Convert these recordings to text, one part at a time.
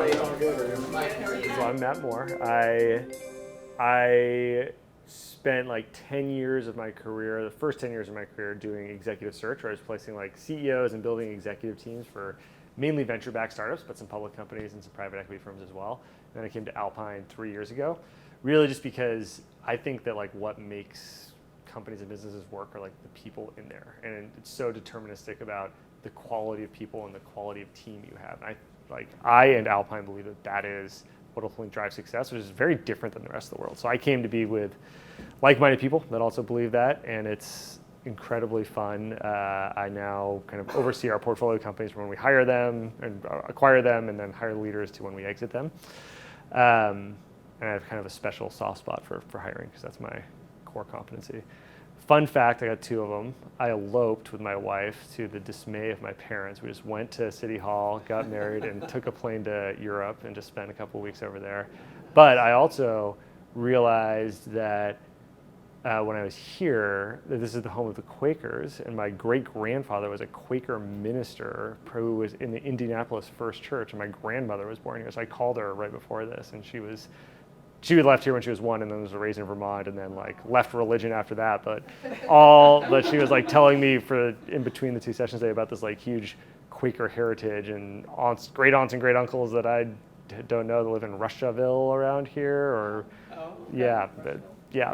So I'm Matt Moore. I spent like 10 years of my career, the first 10 years of my career, doing executive search, where I was placing like CEOs and building executive teams for mainly venture-backed startups, but some public companies and some private equity firms as well. And then I came to Alpine 3 years ago, really just because I think that like what makes companies and businesses work are like the people in there, and it's so deterministic about the quality of people and the quality of team you have. And I and Alpine believe that that is what ultimately drives success, which is very different than the rest of the world. So I came to be with like-minded people that also believe that, and it's incredibly fun. I now kind of oversee our portfolio companies when we hire them and acquire them, and then hire leaders to when we exit them. And I have kind of a special soft spot for hiring, because that's my core competency. Fun fact, I got two of them. I eloped with my wife to the dismay of my parents. We just went to City Hall, got married, and took a plane to Europe and just spent a couple of weeks over there. But I also realized that when I was here, that this is the home of the Quakers, and my great-grandfather was a Quaker minister who was in the Indianapolis First Church, and my grandmother was born here. So I called her right before this, and she had left here when she was 1, and then was raised in Vermont, and then like left religion after that. But she was like telling me in between the two sessions today about this like huge Quaker heritage and great aunts and great uncles that I don't know that live in Rushville around here, or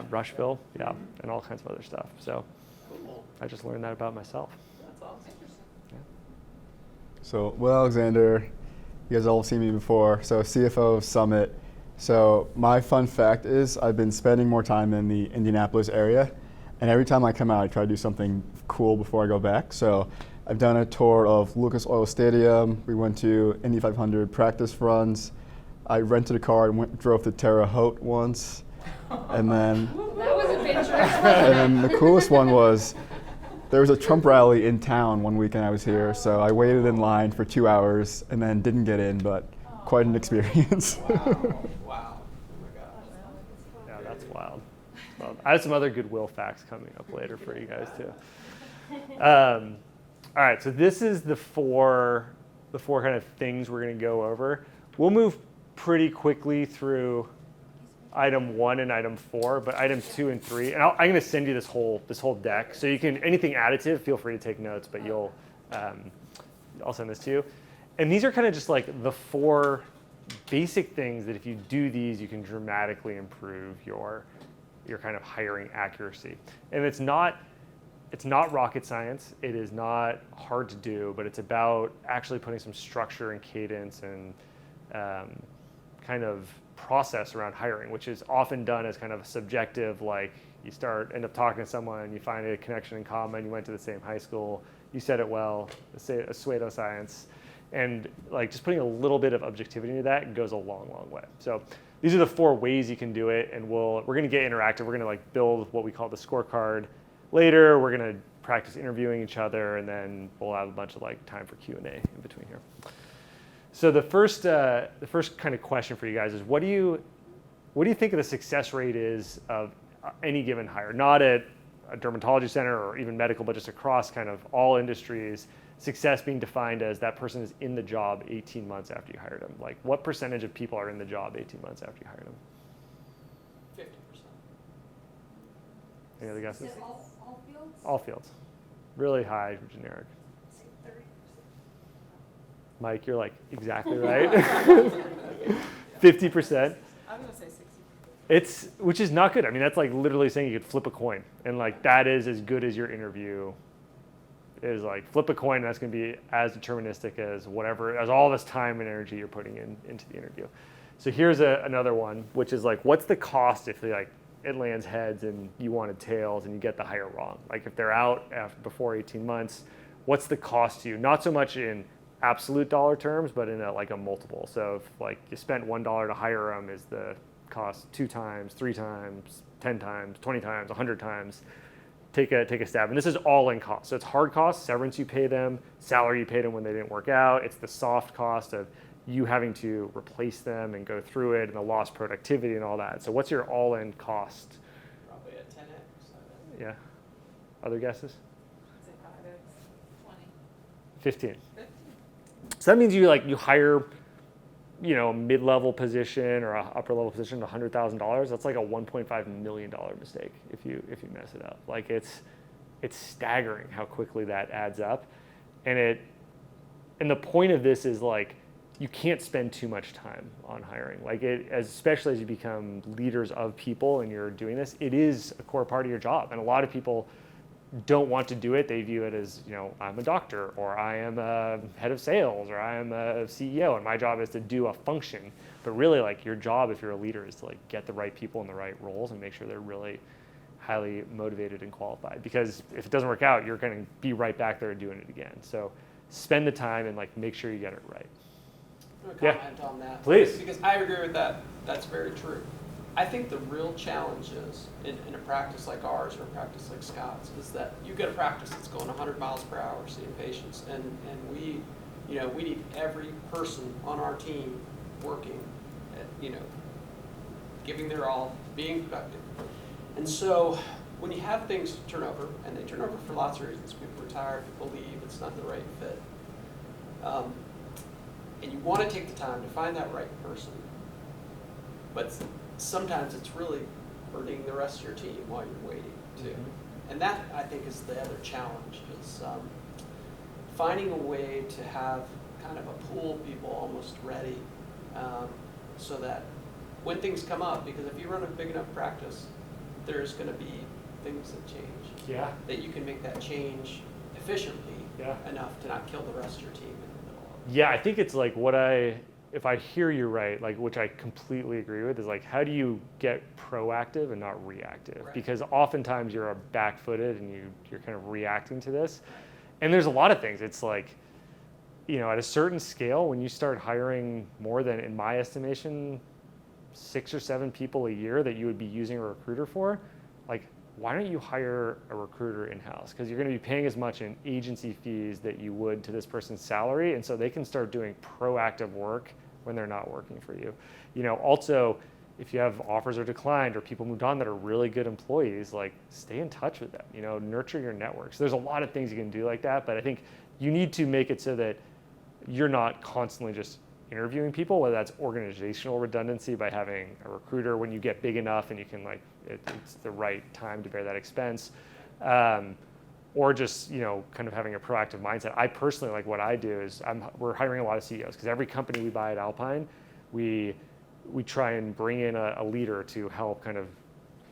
Rushville, and all kinds of other stuff. So cool. I just learned that about myself. That's awesome. Yeah. So Will Alexander, you guys all seen me before. So CFO of Summit. So my fun fact is I've been spending more time in the Indianapolis area, and every time I come out I try to do something cool before I go back. So I've done a tour of Lucas Oil Stadium. We went to Indy 500 practice runs. I rented a car and drove to Terre Haute once. And then that was adventurous. And then the coolest one was there was a Trump rally in town one weekend I was here, so I waited in line for 2 hours and then didn't get in, but quite an experience. Wow. Oh my gosh. Yeah, that's wild. Well, I have some other goodwill facts coming up later for you guys too. All right, so this is the four kind of things we're going to go over. We'll move pretty quickly through item 1 and item 4, but item 2 and 3, and I'm going to send you this whole deck, so you can anything additive, feel free to take notes, but I'll send this to you. And these are kind of just like the 4 basic things that if you do these, you can dramatically improve your kind of hiring accuracy. And it's not rocket science. It is not hard to do, but it's about actually putting some structure and cadence and kind of process around hiring, which is often done as kind of subjective, like you end up talking to someone, you find a connection in common, you went to the same high school, you said it well, a pseudoscience. And like just putting a little bit of objectivity into that goes a long, long way. So these are the 4 ways you can do it, and we're going to get interactive. We're going to like build what we call the scorecard later. We're going to practice interviewing each other, and then we'll have a bunch of like time for Q&A in between here. So the first kind of question for you guys is what do you think of the success rate is of any given hire? Not at a dermatology center or even medical, but just across kind of all industries. Success being defined as that person is in the job 18 months after you hired them. Like what percentage of people are in the job 18 months after you hired them? 50%. Any other guesses? All fields? All fields. Really high, generic. 30%. Mike, you're like exactly right. 50%. I'm going to say 60%. Which is not good. I mean, that's like literally saying you could flip a coin, and like that is as good as your interview is. Like flip a coin, and that's going to be as deterministic as all this time and energy you're putting into the interview. So here's another one, which is like, what's the cost if it lands heads and you wanted tails and you get the hire wrong? Like if they're out before 18 months, what's the cost to you? Not so much in absolute dollar terms, but in a multiple. So if like you spent $1 to hire them, is the cost 2 times, 3 times, 10 times, 20 times, 100 times? Take a stab. And this is all in cost. So it's hard costs, severance you pay them, salary you paid them when they didn't work out. It's the soft cost of you having to replace them and go through it, and the lost productivity and all that. So what's your all-in cost? Probably a 10x. Yeah. Other guesses? I'd say 5x, 20. 15. So that means you hire a mid-level position or a upper-level position, $100,000, that's like a $1.5 million mistake if you mess it up. Like it's staggering how quickly that adds up, and the point of this is like you can't spend too much time on hiring. Like especially as you become leaders of people and you're doing this, it is a core part of your job, and a lot of people don't want to do it. They view it as, I'm a doctor, or I am a head of sales, or I am a CEO, and my job is to do a function. But really, like, your job, if you're a leader, is to like get the right people in the right roles and make sure they're really highly motivated and qualified. Because if it doesn't work out, you're going to be right back there doing it again. So spend the time and like make sure you get it right. I'm going to comment on that. Please. Because I agree with that. That's very true. I think the real challenge is, in a practice like ours or a practice like Scott's, is that you get a practice that's going 100 miles per hour seeing patients, and we need every person on our team working, giving their all, being productive. And so when you have things turn over, and they turn over for lots of reasons, people retire, people leave, it's not the right fit, and you want to take the time to find that right person, but sometimes it's really hurting the rest of your team while you're waiting too. Mm-hmm. And that, I think, is the other challenge, is finding a way to have kind of a pool of people almost ready, so that when things come up, because if you run a big enough practice, there's going to be things that change. Yeah. That you can make that change efficiently enough to not kill the rest of your team in the middle of it. Yeah, I think it's like if I hear you right, like, which I completely agree with, is like, how do you get proactive and not reactive? Right. Because oftentimes you're back-footed and you're kind of reacting to this. And there's a lot of things. It's like, at a certain scale, when you start hiring more than, in my estimation, 6 or 7 people a year that you would be using a recruiter for, like, why don't you hire a recruiter in-house? Because you're going to be paying as much in agency fees that you would to this person's salary, and so they can start doing proactive work when they're not working for you. Also, if you have offers are declined or people moved on that are really good employees, like, stay in touch with them. Nurture your networks. There's a lot of things you can do like that, but I think you need to make it so that you're not constantly just interviewing people, whether that's organizational redundancy by having a recruiter when you get big enough and you can it's the right time to bear that expense, or just kind of having a proactive mindset. I personally, like, what I do is we're hiring a lot of CEOs, because every company we buy at Alpine, we try and bring in a leader to help kind of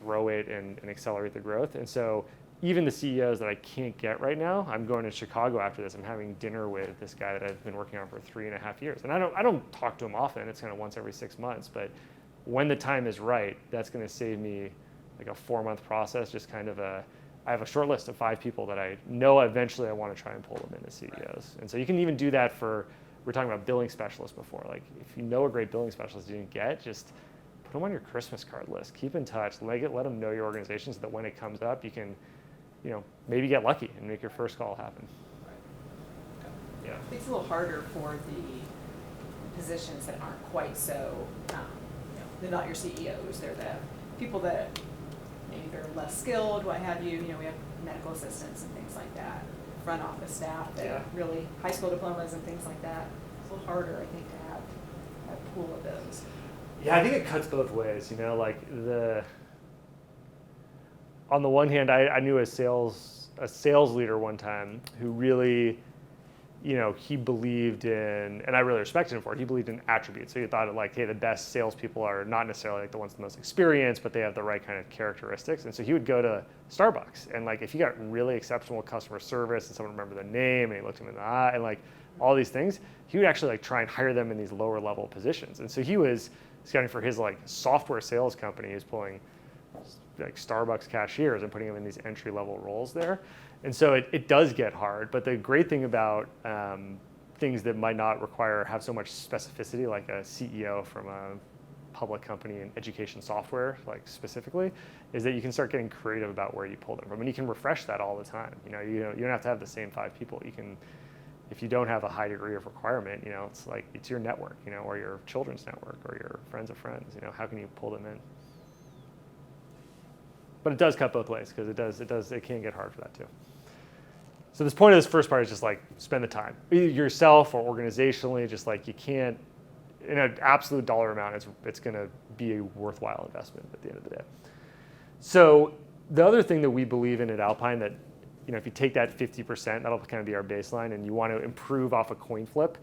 grow it and accelerate the growth. And so even the CEOs that I can't get right now, I'm going to Chicago after this. I'm having dinner with this guy that I've been working on for 3.5 years. And I don't talk to him often. It's kind of once every 6 months. But when the time is right, that's going to save me like a 4-month process. Just kind of I have a short list of 5 people that I know eventually I want to try and pull them into CEOs. Right. And so you can even do that for, we're talking about billing specialists before. Like, if you know a great billing specialist you didn't get, just put them on your Christmas card list. Keep in touch. Let them know your organization so that when it comes up, you can maybe get lucky and make your first call happen. Right. Okay. Yeah. I think it's a little harder for the positions that aren't quite so, they're not your CEOs. They're the people that maybe they're less skilled, what have you. We have medical assistants and things like that, front office staff that really high school diplomas and things like that. It's a little harder, I think, to have a pool of those. Yeah, I think it cuts both ways. On the one hand, I knew a sales leader one time who really, he believed in, and I really respected him for it, he believed in attributes. So he thought hey, the best salespeople are not necessarily like the ones with the most experience, but they have the right kind of characteristics. And so he would go to Starbucks, and if he got really exceptional customer service and someone remembered their name and he looked him in the eye and all these things, he would actually try and hire them in these lower level positions. And so he was scouting for his software sales company. He was pulling Starbucks cashiers and putting them in these entry-level roles there. And so it does get hard, but the great thing about things that might not have so much specificity, like a CEO from a public company in education software, specifically, is that you can start getting creative about where you pull them from, and you can refresh that all the time. You don't have to have the same 5 people. You can, if you don't have a high degree of requirement, it's your network, or your children's network, or your friends of friends. How can you pull them in? But it does cut both ways, because it can get hard for that too. So this point of this first part is just spend the time, either yourself or organizationally. Just you can't, in an absolute dollar amount, it's going to be a worthwhile investment at the end of the day. So the other thing that we believe in at Alpine that, if you take that 50%, that'll kind of be our baseline, and you want to improve off a coin flip,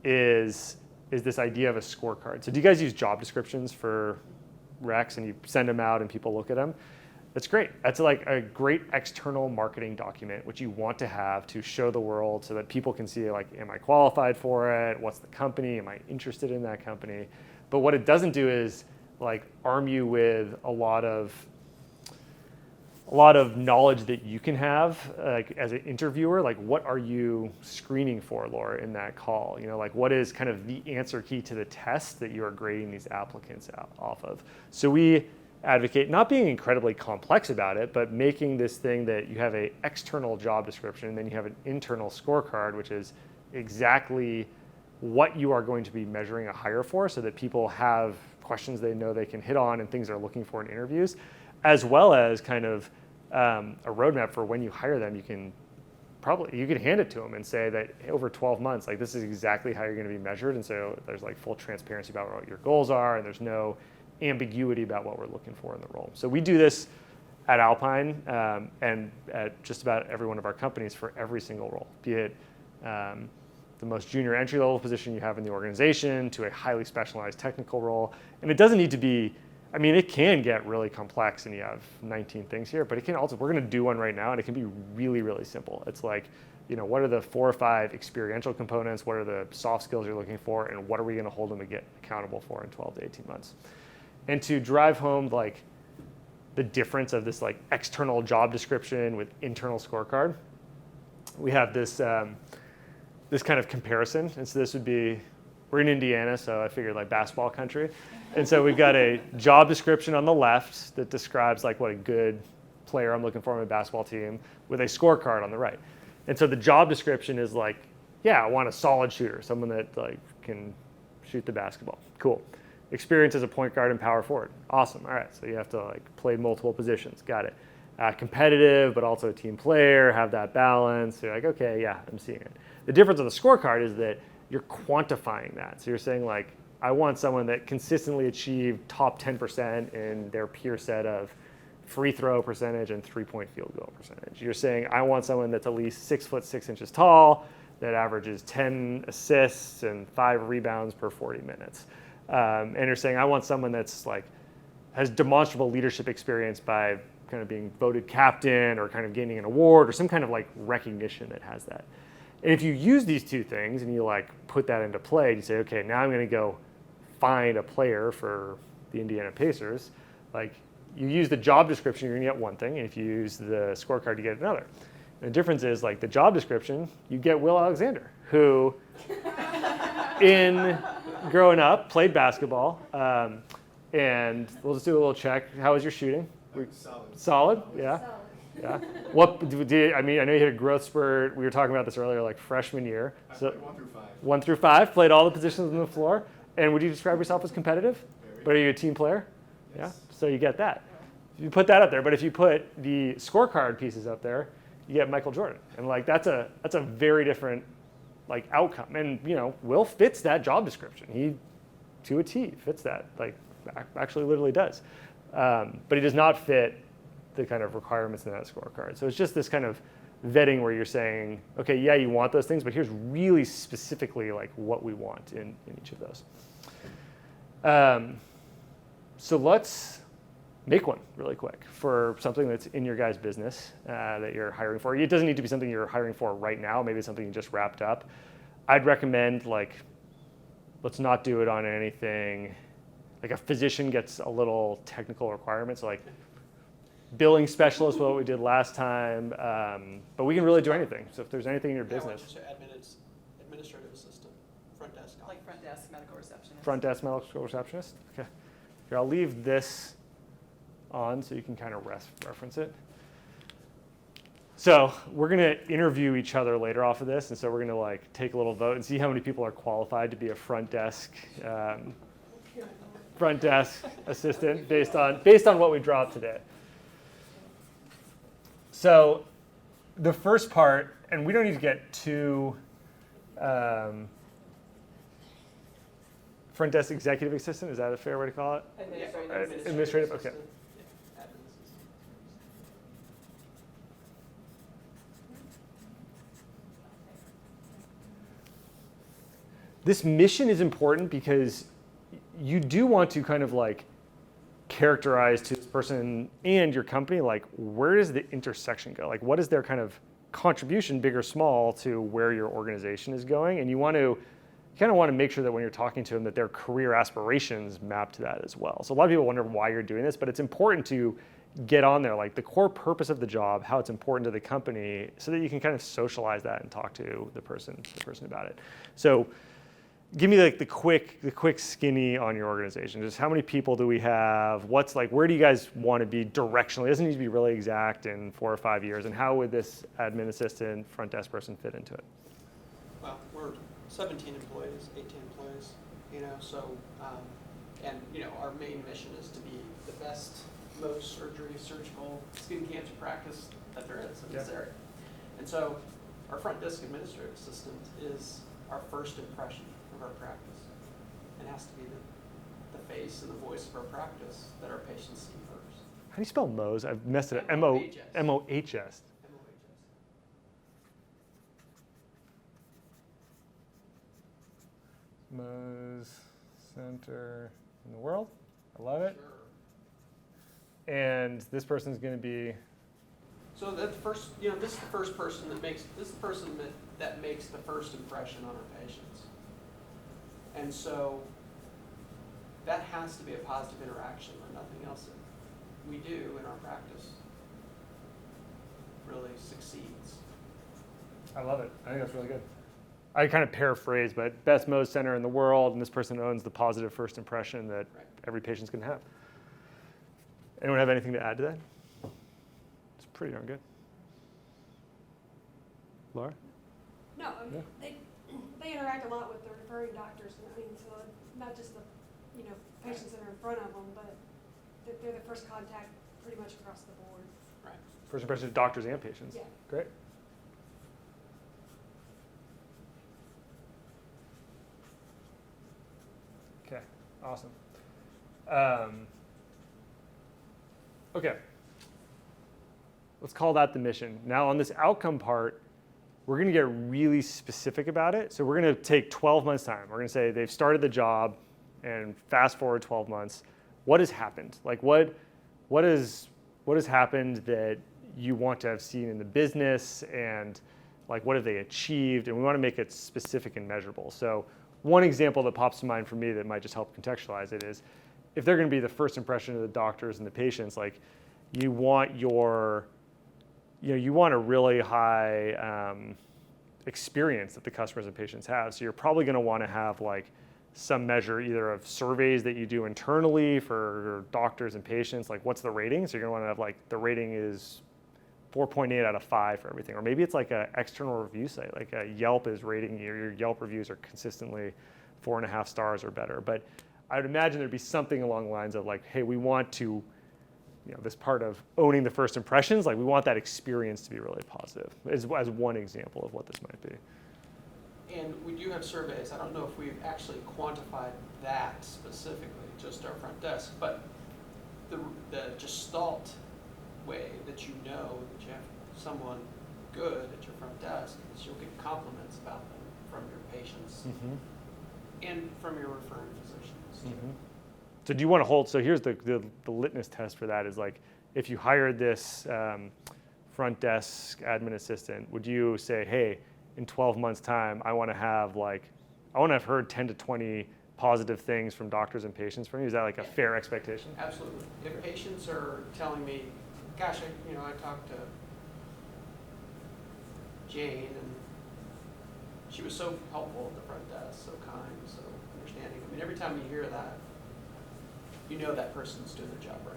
is this idea of a scorecard. So do you guys use job descriptions for recs and you send them out and people look at them? That's great. That's like a great external marketing document, which you want to have to show the world so that people can see, like, am I qualified for it? What's the company? Am I interested in that company? But what it doesn't do is like arm you with a lot of knowledge that you can have, like as an interviewer. Like, what are you screening for, Laura, in that call? Like, what is kind of the answer key to the test that you are grading these applicants off of? So we advocate not being incredibly complex about it, but making this thing that you have an external job description and then you have an internal scorecard, which is exactly what you are going to be measuring a hire for, so that people have questions they know they can hit on and things they're looking for in interviews, as well as kind of a roadmap for when you hire them. You can hand it to them and say that over 12 months, like, this is exactly how you're going to be measured. And so there's like full transparency about what your goals are, and there's no ambiguity about what we're looking for in the role. So we do this at Alpine and at just about every one of our companies for every single role, be it the most junior entry-level position you have in the organization to a highly specialized technical role. And it doesn't need to be, it can get really complex and you have 19 things here, but it can also, we're going to do one right now, and it can be really, really simple. It's like, what are the 4 or 5 experiential components? What are the soft skills you're looking for? And what are we going to hold them to get accountable for in 12 to 18 months? And to drive home like the difference of this like external job description with internal scorecard, we have this this kind of comparison. And so this would be, we're in Indiana, so I figured like basketball country. And so we've got a job description on the left that describes like what a good player I'm looking for on my basketball team, with a scorecard on the right. And so the job description is like, I want a solid shooter, someone that like can shoot the basketball. Cool. Experience as a point guard and power forward. Awesome. All right. So you have to like play multiple positions. Got it. Competitive, but also a team player, have that balance. So you're like, okay, yeah, I'm seeing it. The difference on the scorecard is that you're quantifying that. So you're saying like, I want someone that consistently achieved top 10% in their peer set of free throw percentage and 3-point field goal percentage. You're saying, I want someone that's at least 6 foot 6 inches tall, that averages 10 assists and 5 rebounds per 40 minutes. And you're saying, I want someone that's like, has demonstrable leadership experience by kind of being voted captain or kind of gaining an award or some kind of like recognition that has that. And if you use these two things and you like put that into play, you say, okay, now I'm going to go find a player for the Indiana Pacers. Like, you use the job description, you're going to get one thing, and if you use the scorecard, you get another. And the difference is, like, the job description, you get Will Alexander, who, in growing up, played basketball, and we'll just do a little check. How was your shooting? Solid. Solid? Yeah. Yeah. What did I know you hit a growth spurt. We were talking about this earlier, like freshman year. So 1 through 5. 1 through 5, played all the positions on the floor. And would you describe yourself as competitive? Very. But are you a team player? Yes. Yeah. So you get that. You put that up there. But if you put the scorecard pieces up there, you get Michael Jordan. And like that's a very different like outcome. And Will fits that job description. He to a T fits that. Like actually literally does. But he does not fit the kind of requirements in that scorecard. So it's just this kind of vetting where you're saying, okay, yeah, you want those things, but here's really specifically like what we want in each of those. So let's make one really quick for something that's in your guys' business that you're hiring for. It doesn't need to be something you're hiring for right now. Maybe it's something you just wrapped up. I'd recommend let's not do it on anything. Like a physician gets a little technical requirements, like billing specialist, what we did last time, but we can really do anything. So if there's anything in your business. Administrative assistant, front desk. Like front desk, medical receptionist. Front desk medical receptionist? Okay. Here, I'll leave this on so you can kind of reference it. So we're going to interview each other later off of this, and so we're going to take a little vote and see how many people are qualified to be a front desk assistant based on what we dropped today. So the first part, and we don't need to get too front desk executive assistant, is that a fair way to call it? Administrative, okay. assistant. Yeah, admin assistant. This mission is important because you do want to kind of like characterize to this person and your company, like where does the intersection go? Like what is their kind of contribution, big or small, to where your organization is going? And you kind of want to make sure that when you're talking to them that their career aspirations map to that as well. So a lot of people wonder why you're doing this, but it's important to get on there, like the core purpose of the job, how it's important to the company, so that you can kind of socialize that and talk to the person about it. So give me like the quick skinny on your organization. Just how many people do we have? What's like, where do you guys want to be directionally? It doesn't need to be really exact in 4 or 5 years. And how would this admin assistant, front desk person fit into it? Well, we're 17 employees, 18 employees, so, and, our main mission is to be the best Mohs surgery, surgical, skin cancer practice that there is in this area. And so our front desk administrative assistant is our first impression of our practice. It has to be the face and the voice of our practice that our patients see first. How do you spell Mohs? I've messed it up. M-O-H-S. M-O-H-S. Mohs Center in the world. I love it. Sure. And this person's going to be. So that first, this is the first person that makes that makes the first impression on our patients. And so that has to be a positive interaction, or nothing else that we do in our practice really succeeds. I love it. I think that's really good. I kind of paraphrase, but best Mohs center in the world, and this person owns the positive first impression that every patient's going to have. Anyone have anything to add to that? It's pretty darn good. Laura? No, they interact a lot with the referring doctors, so not just the, patients that are in front of them, but they're the first contact pretty much across the board. Right. First impression of doctors and patients. Yeah. Great. Okay, awesome. Okay, let's call that the mission. Now on this outcome part, we're gonna get really specific about it. So we're gonna take 12 months time. We're gonna say they've started the job and fast forward 12 months. What has happened? Like what has happened that you want to have seen in the business, and like what have they achieved? And we wanna make it specific and measurable. So one example that pops to mind for me that might just help contextualize it is, if they're going to be the first impression of the doctors and the patients, like you want a really high experience that the customers and patients have. So you're probably going to want to have like some measure either of surveys that you do internally for doctors and patients, like what's the rating? So you're going to want to have like the rating is 4.8 out of 5 for everything. Or maybe it's like an external review site, like a Yelp is rating you. Your Yelp reviews are consistently 4.5 stars or better. But I would imagine there'd be something along the lines of like, hey, we want to, this part of owning the first impressions, like we want that experience to be really positive, as one example of what this might be. And we do have surveys. I don't know if we've actually quantified that specifically, just our front desk, but the gestalt way that you know that you have someone good at your front desk is you'll get compliments about them from your patients and from your referring physicians. So do you want to hold, so here's the litmus test for that is like, if you hired this front desk admin assistant, would you say, hey, in 12 months time, I want to have heard 10 to 20 positive things from doctors and patients from you? Is that like a fair expectation? Absolutely. If patients are telling me, gosh, I talked to Jane and she was so helpful at the front desk, so kind, so understanding. I mean, every time you hear that, you know that person's doing their job right.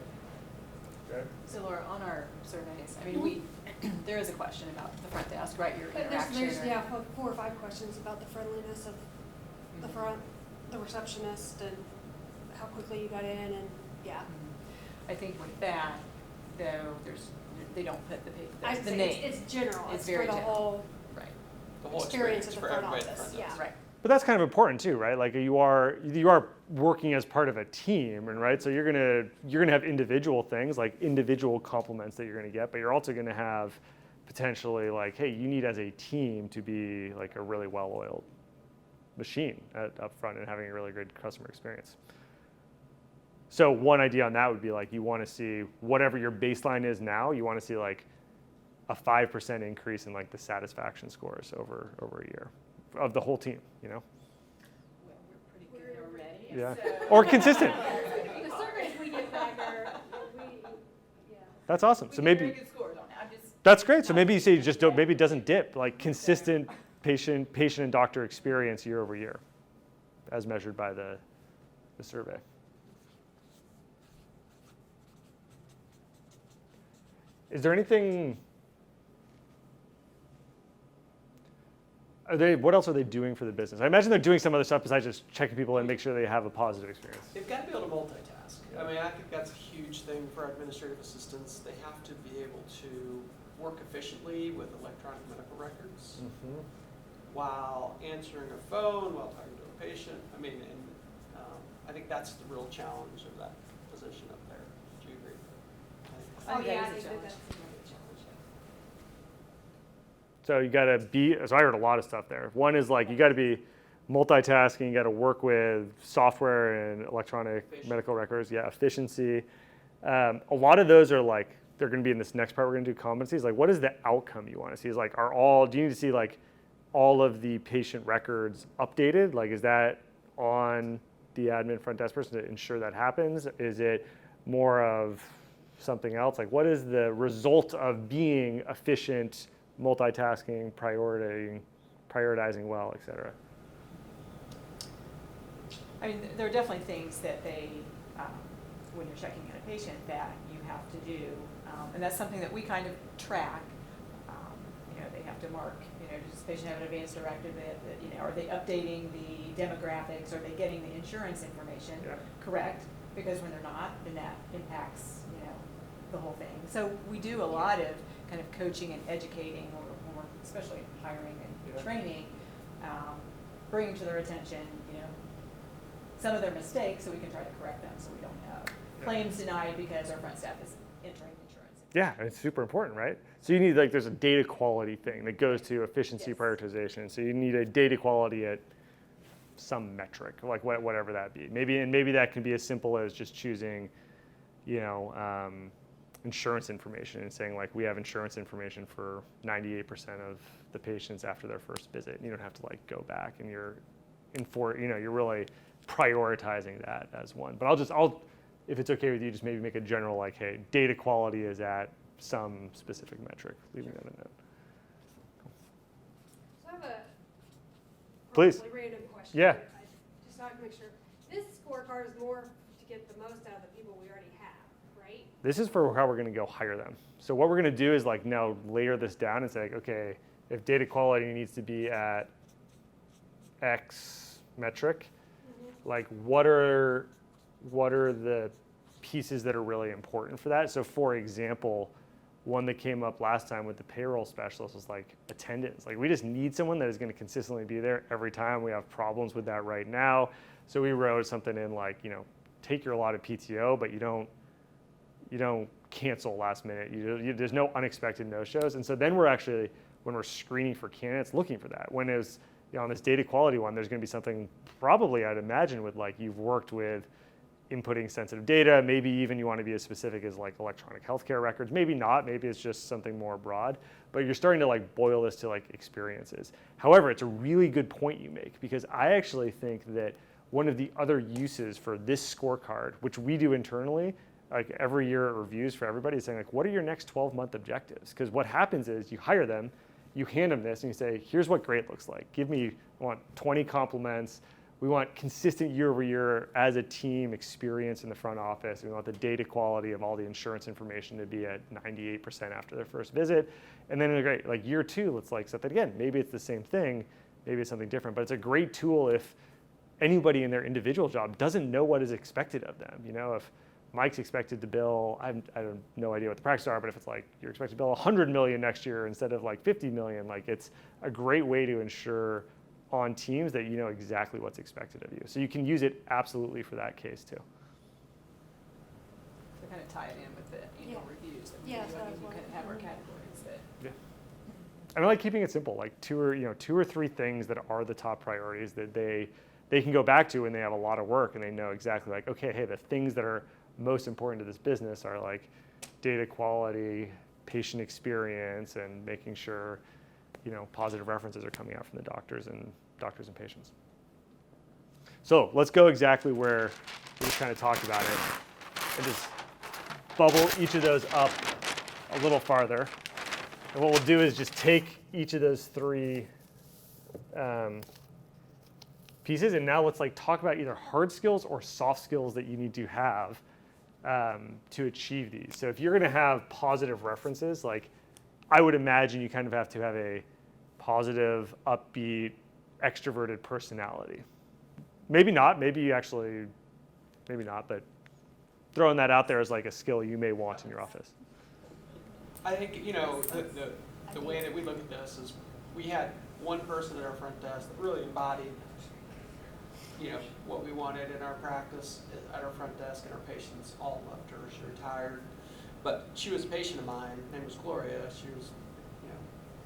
Okay. So Laura, on our surveys, I mean, there is a question about the front desk, right? Your interaction. There's 4 or 5 questions about the friendliness of the front, the receptionist, and how quickly you got in, and I think with that, though, they don't put the name. It's general. It's It's very for the general. whole Right. The whole experience of experience the for front everybody at the office. front desk. Right. But that's kind of important too, right? Like you are working as part of a team, and right, so you're gonna have individual things, like individual compliments that you're gonna get, but you're also gonna have potentially like, hey, you need as a team to be like a really well-oiled machine up front and having a really good customer experience. So one idea on that would be like, you want to see whatever your baseline is now, you want to see like a 5% increase in like the satisfaction scores over a year of the whole team, you know? Well, we're pretty good already. Yeah. So. Or consistent. The surveys we get back are, yeah. That's awesome. We So get maybe very good scores on it. I'm just. that's great. So maybe you say just don't, maybe it doesn't dip, like consistent patient and doctor experience year over year as measured by the survey. Is there anything, what else are they doing for the business? I imagine they're doing some other stuff besides just checking people in, make sure they have a positive experience. They've got to be able to multitask. I mean, I think that's a huge thing for administrative assistants. They have to be able to work efficiently with electronic medical records while answering a phone, while talking to a patient. I mean, and I think that's the real challenge of that position up there. Do you agree? I think yeah, that is a I think challenge. that's another challenge. So you got to be, so I heard a lot of stuff there. One is like, you got to be multitasking, you got to work with software and electronic medical records. Yeah, efficiency. A lot of those are like, they're going to be in this next part. We're going to do competencies. Like, what is the outcome you want to see? Is like, do you need to see like all of the patient records updated? Like, is that on the admin front desk person to ensure that happens? Is it more of something else? Like, what is the result of being efficient, multitasking, prioritizing well, et cetera? I mean, there are definitely things that they, when you're checking in a patient, that you have to do. And that's something that we kind of track. They have to mark, does this patient have an advance directive that, are they updating the demographics? Are they getting the insurance information correct? Because when they're not, then that impacts, the whole thing. So we do a lot of kind of coaching and educating, or especially hiring and training, bringing to their attention, some of their mistakes so we can try to correct them so we don't have claims denied because our front staff is entering insurance. Yeah, it's super important, right? So you need, like, there's a data quality thing that goes to efficiency prioritization. So you need a data quality at some metric, like whatever that be. Maybe that can be as simple as just choosing, insurance information and saying like, we have insurance information for 98% of the patients after their first visit. And you don't have to like go back and you're really prioritizing that as one. But I'll, if it's okay with you, just maybe make a general like, hey, data quality is at some specific metric, leaving that in that. So I have a Please. probably random question. Yeah. I just thought to make sure. This scorecard is more to get the most out of the people we already have, right? This is for how we're going to go hire them. So what we're going to do is like now layer this down and say, like, okay, if data quality needs to be at X metric, like what are the pieces that are really important for that? So for example, one that came up last time with the payroll specialist was like attendance. Like we just need someone that is going to consistently be there every time. We have problems with that right now. So we wrote something in like, take your allotted PTO, but you don't cancel last minute. There's no unexpected no-shows. And so then we're actually, when we're screening for candidates, looking for that. When it's, on this data quality one, there's going to be something probably, I'd imagine, with like you've worked with inputting sensitive data. Maybe even you want to be as specific as like electronic healthcare records. Maybe not. Maybe it's just something more broad. But you're starting to like boil this to like experiences. However, it's a really good point you make, because I actually think that one of the other uses for this scorecard, which we do internally, like every year it reviews for everybody, is saying like, what are your next 12-month objectives? Because what happens is you hire them, you hand them this and you say, here's what great looks like. I want 20 compliments. We want consistent year over year as a team experience in the front office. We want the data quality of all the insurance information to be at 98% after their first visit. And then great, like year two, let's like set that again. Maybe it's the same thing, maybe it's something different, but it's a great tool if anybody in their individual job doesn't know what is expected of them. If Mike's expected to bill, I have no idea what the practices are, but if it's like you're expected to bill 100 million next year instead of like 50 million, like it's a great way to ensure on teams that you know exactly what's expected of you. So you can use it absolutely for that case too. To kind of tie it in with the annual Yeah. reviews that Yeah, we do, so I mean, that's we what- could have our categories that. Yeah. And I like keeping it simple, like two or three things that are the top priorities that they can go back to when they have a lot of work and they know exactly like, okay, hey, the things that are most important to this business are like data quality, patient experience, and making sure, positive references are coming out from the doctors and patients. So let's go exactly where we just kind of talked about it and just bubble each of those up a little farther. And what we'll do is just take each of those three pieces, and now let's like talk about either hard skills or soft skills that you need to have to achieve these. So if you're going to have positive references, like I would imagine you kind of have to have a positive, upbeat, extroverted personality. Maybe not. Maybe not. But throwing that out there as like a skill you may want in your office. I think, the way that we look at this is we had one person at our front desk that really embodied, what we wanted in our practice at our front desk, and our patients all loved her. She retired. But she was a patient of mine. Her name was Gloria. She was,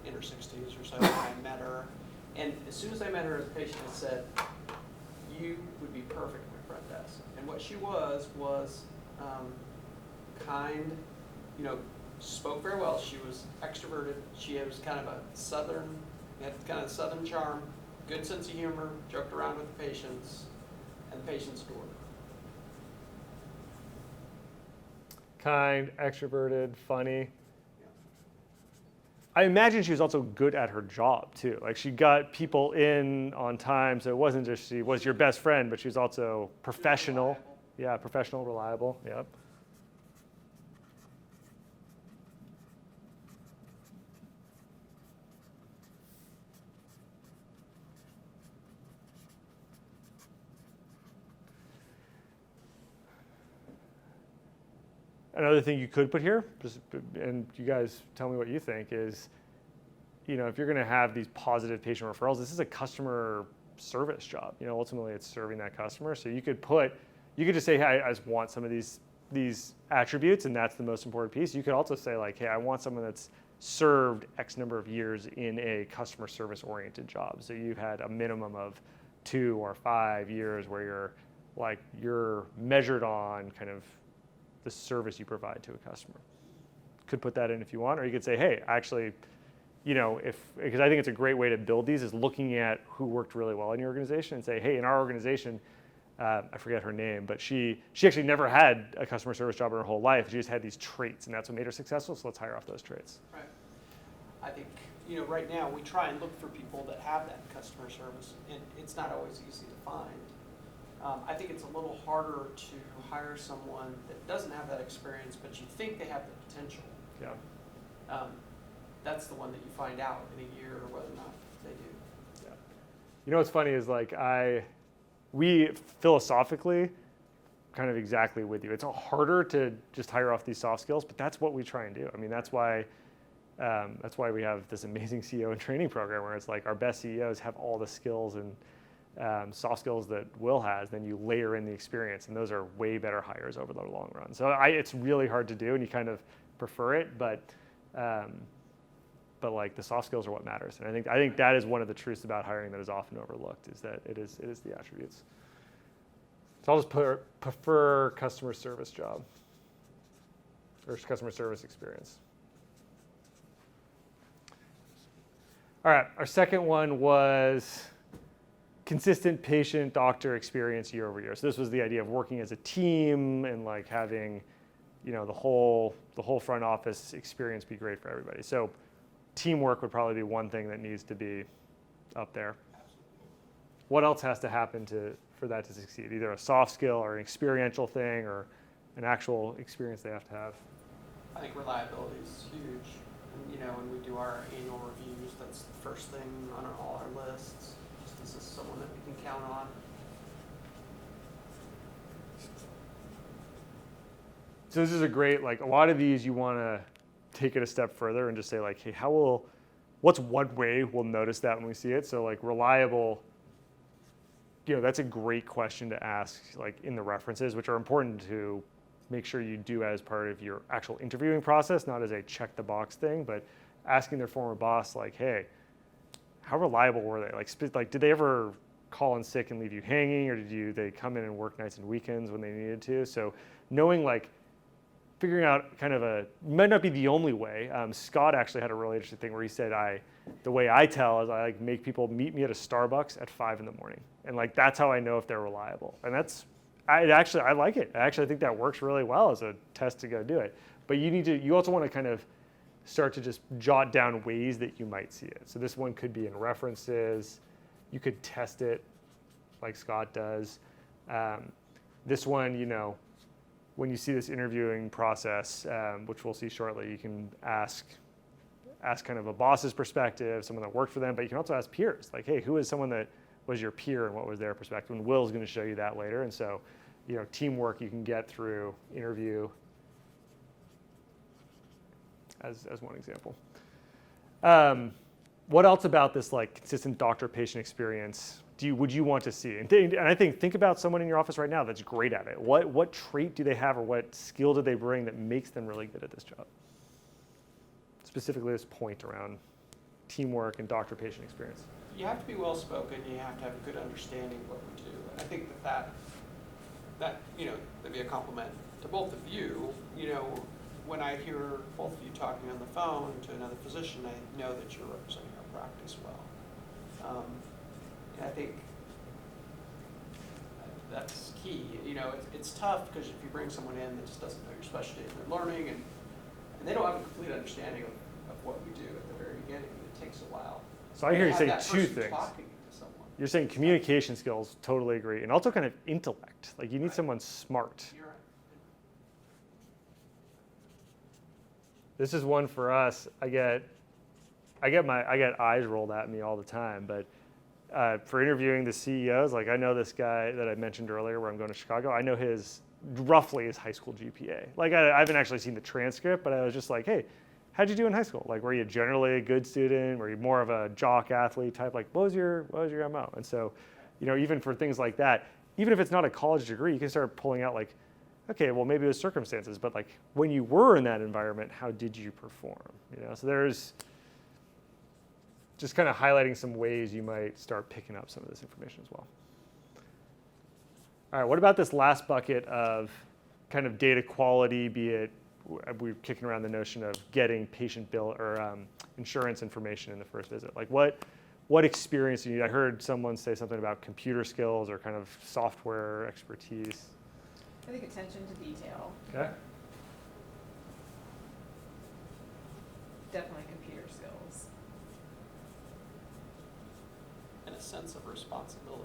in her 60s or so when I met her. And as soon as I met her as a patient, I said, you would be perfect at my front desk. And what she was kind, spoke very well. She was extroverted. She was kind of had kind of southern charm, good sense of humor, joked around with the patients, and the patients adored her. Kind, extroverted, funny. I imagine she was also good at her job too. Like she got people in on time, so it wasn't just she was your best friend, but she was also professional. Reliable. Yeah, professional, reliable. Yep. Another thing you could put here, and you guys tell me what you think, is, if you're going to have these positive patient referrals, this is a customer service job. Ultimately it's serving that customer. So you could just say, hey, I just want some of these attributes, and that's the most important piece. You could also say like, hey, I want someone that's served X number of years in a customer service oriented job. So you've had a minimum of 2 or 5 years where you're measured on kind of the service you provide to a customer. Could put that in if you want, or you could say, hey, actually, because I think it's a great way to build these is looking at who worked really well in your organization and say, hey, in our organization, I forget her name, but she actually never had a customer service job in her whole life. She just had these traits, and that's what made her successful. So let's hire off those traits. Right. I think, right now we try and look for people that have that customer service, and it's not always easy to find. I think it's a little harder to hire someone that doesn't have that experience, but you think they have the potential. Yeah. That's the one that you find out in a year or whether or not they do. Yeah. What's funny is we philosophically kind of exactly with you. It's harder to just hire off these soft skills, but that's what we try and do. I mean, that's why we have this amazing CEO and training program where it's like our best CEOs have all the skills and soft skills that Will has, then you layer in the experience, and those are way better hires over the long run. So it's really hard to do, and you kind of prefer it, but like the soft skills are what matters. And I think that is one of the truths about hiring that is often overlooked, is that it is the attributes. So I'll just prefer customer service job or customer service experience. All right, our second one was consistent patient-doctor experience year over year. So this was the idea of working as a team and like having, the whole front office experience be great for everybody. So teamwork would probably be one thing that needs to be up there. What else has to happen for that to succeed? Either a soft skill or an experiential thing or an actual experience they have to have. I think reliability is huge. And, when we do our annual reviews, that's the first thing on all our lists. This is someone that we can count on. So this is a great, a lot of these you want to take it a step further and just say hey, how will what's one way we'll notice that when we see it? So like reliable, that's a great question to ask like in the references, which are important to make sure you do as part of your actual interviewing process, not as a check the box thing, but asking their former boss like, hey, how reliable were they? Like did they ever call in sick and leave you hanging, or they come in and work nights and weekends when they needed to? So knowing like, figuring out kind of might not be the only way. Scott actually had a really interesting thing where he said, the way I tell is I like make people meet me at a Starbucks at 5 a.m. And like, that's how I know if they're reliable. And I like it. I actually think that works really well as a test to go do it. But you also want to kind of start to just jot down ways that you might see it. So this one could be in references. You could test it like Scott does. This one, when you see this interviewing process, which we'll see shortly, you can ask kind of a boss's perspective, someone that worked for them, but you can also ask peers. Like, hey, who is someone that was your peer and what was their perspective? And Will's going to show you that later. And so, teamwork you can get through interview as one example. What else about this like consistent doctor-patient experience would you want to see? And I think about someone in your office right now that's great at it. What trait do they have, or what skill do they bring that makes them really good at this job? Specifically this point around teamwork and doctor-patient experience. You have to be well-spoken, you have to have a good understanding of what we do. And I think that that'd be a compliment to both of you. When I hear both of you talking on the phone to another physician, I know that you're representing our practice well. And I think that's key. It's tough because if you bring someone in that just doesn't know your specialty and they're learning and they don't have a complete understanding of what we do at the very beginning, it takes a while. So I hear you saying that two person things. Talking to someone. You're saying communication skills, totally agree, and also kind of intellect. Like you need someone smart. You're right. This is one for us. I get eyes rolled at me all the time, but for interviewing the CEOs, like I know this guy that I mentioned earlier where I'm going to Chicago, I know roughly his high school GPA. Like I haven't actually seen the transcript, but I was just like, hey, how'd you do in high school? Like were you generally a good student? Were you more of a jock athlete type? Like what was your MO? And so, even for things like that, even if it's not a college degree, you can start pulling out like, okay, well maybe it was circumstances, but like when you were in that environment, how did you perform? So there's just kind of highlighting some ways you might start picking up some of this information as well. All right, what about this last bucket of kind of data quality, be it, we're kicking around the notion of getting patient bill or insurance information in the first visit. Like what experience do you need? I heard someone say something about computer skills or kind of software expertise. I think attention to detail. Okay. Definitely computer skills. And a sense of responsibility.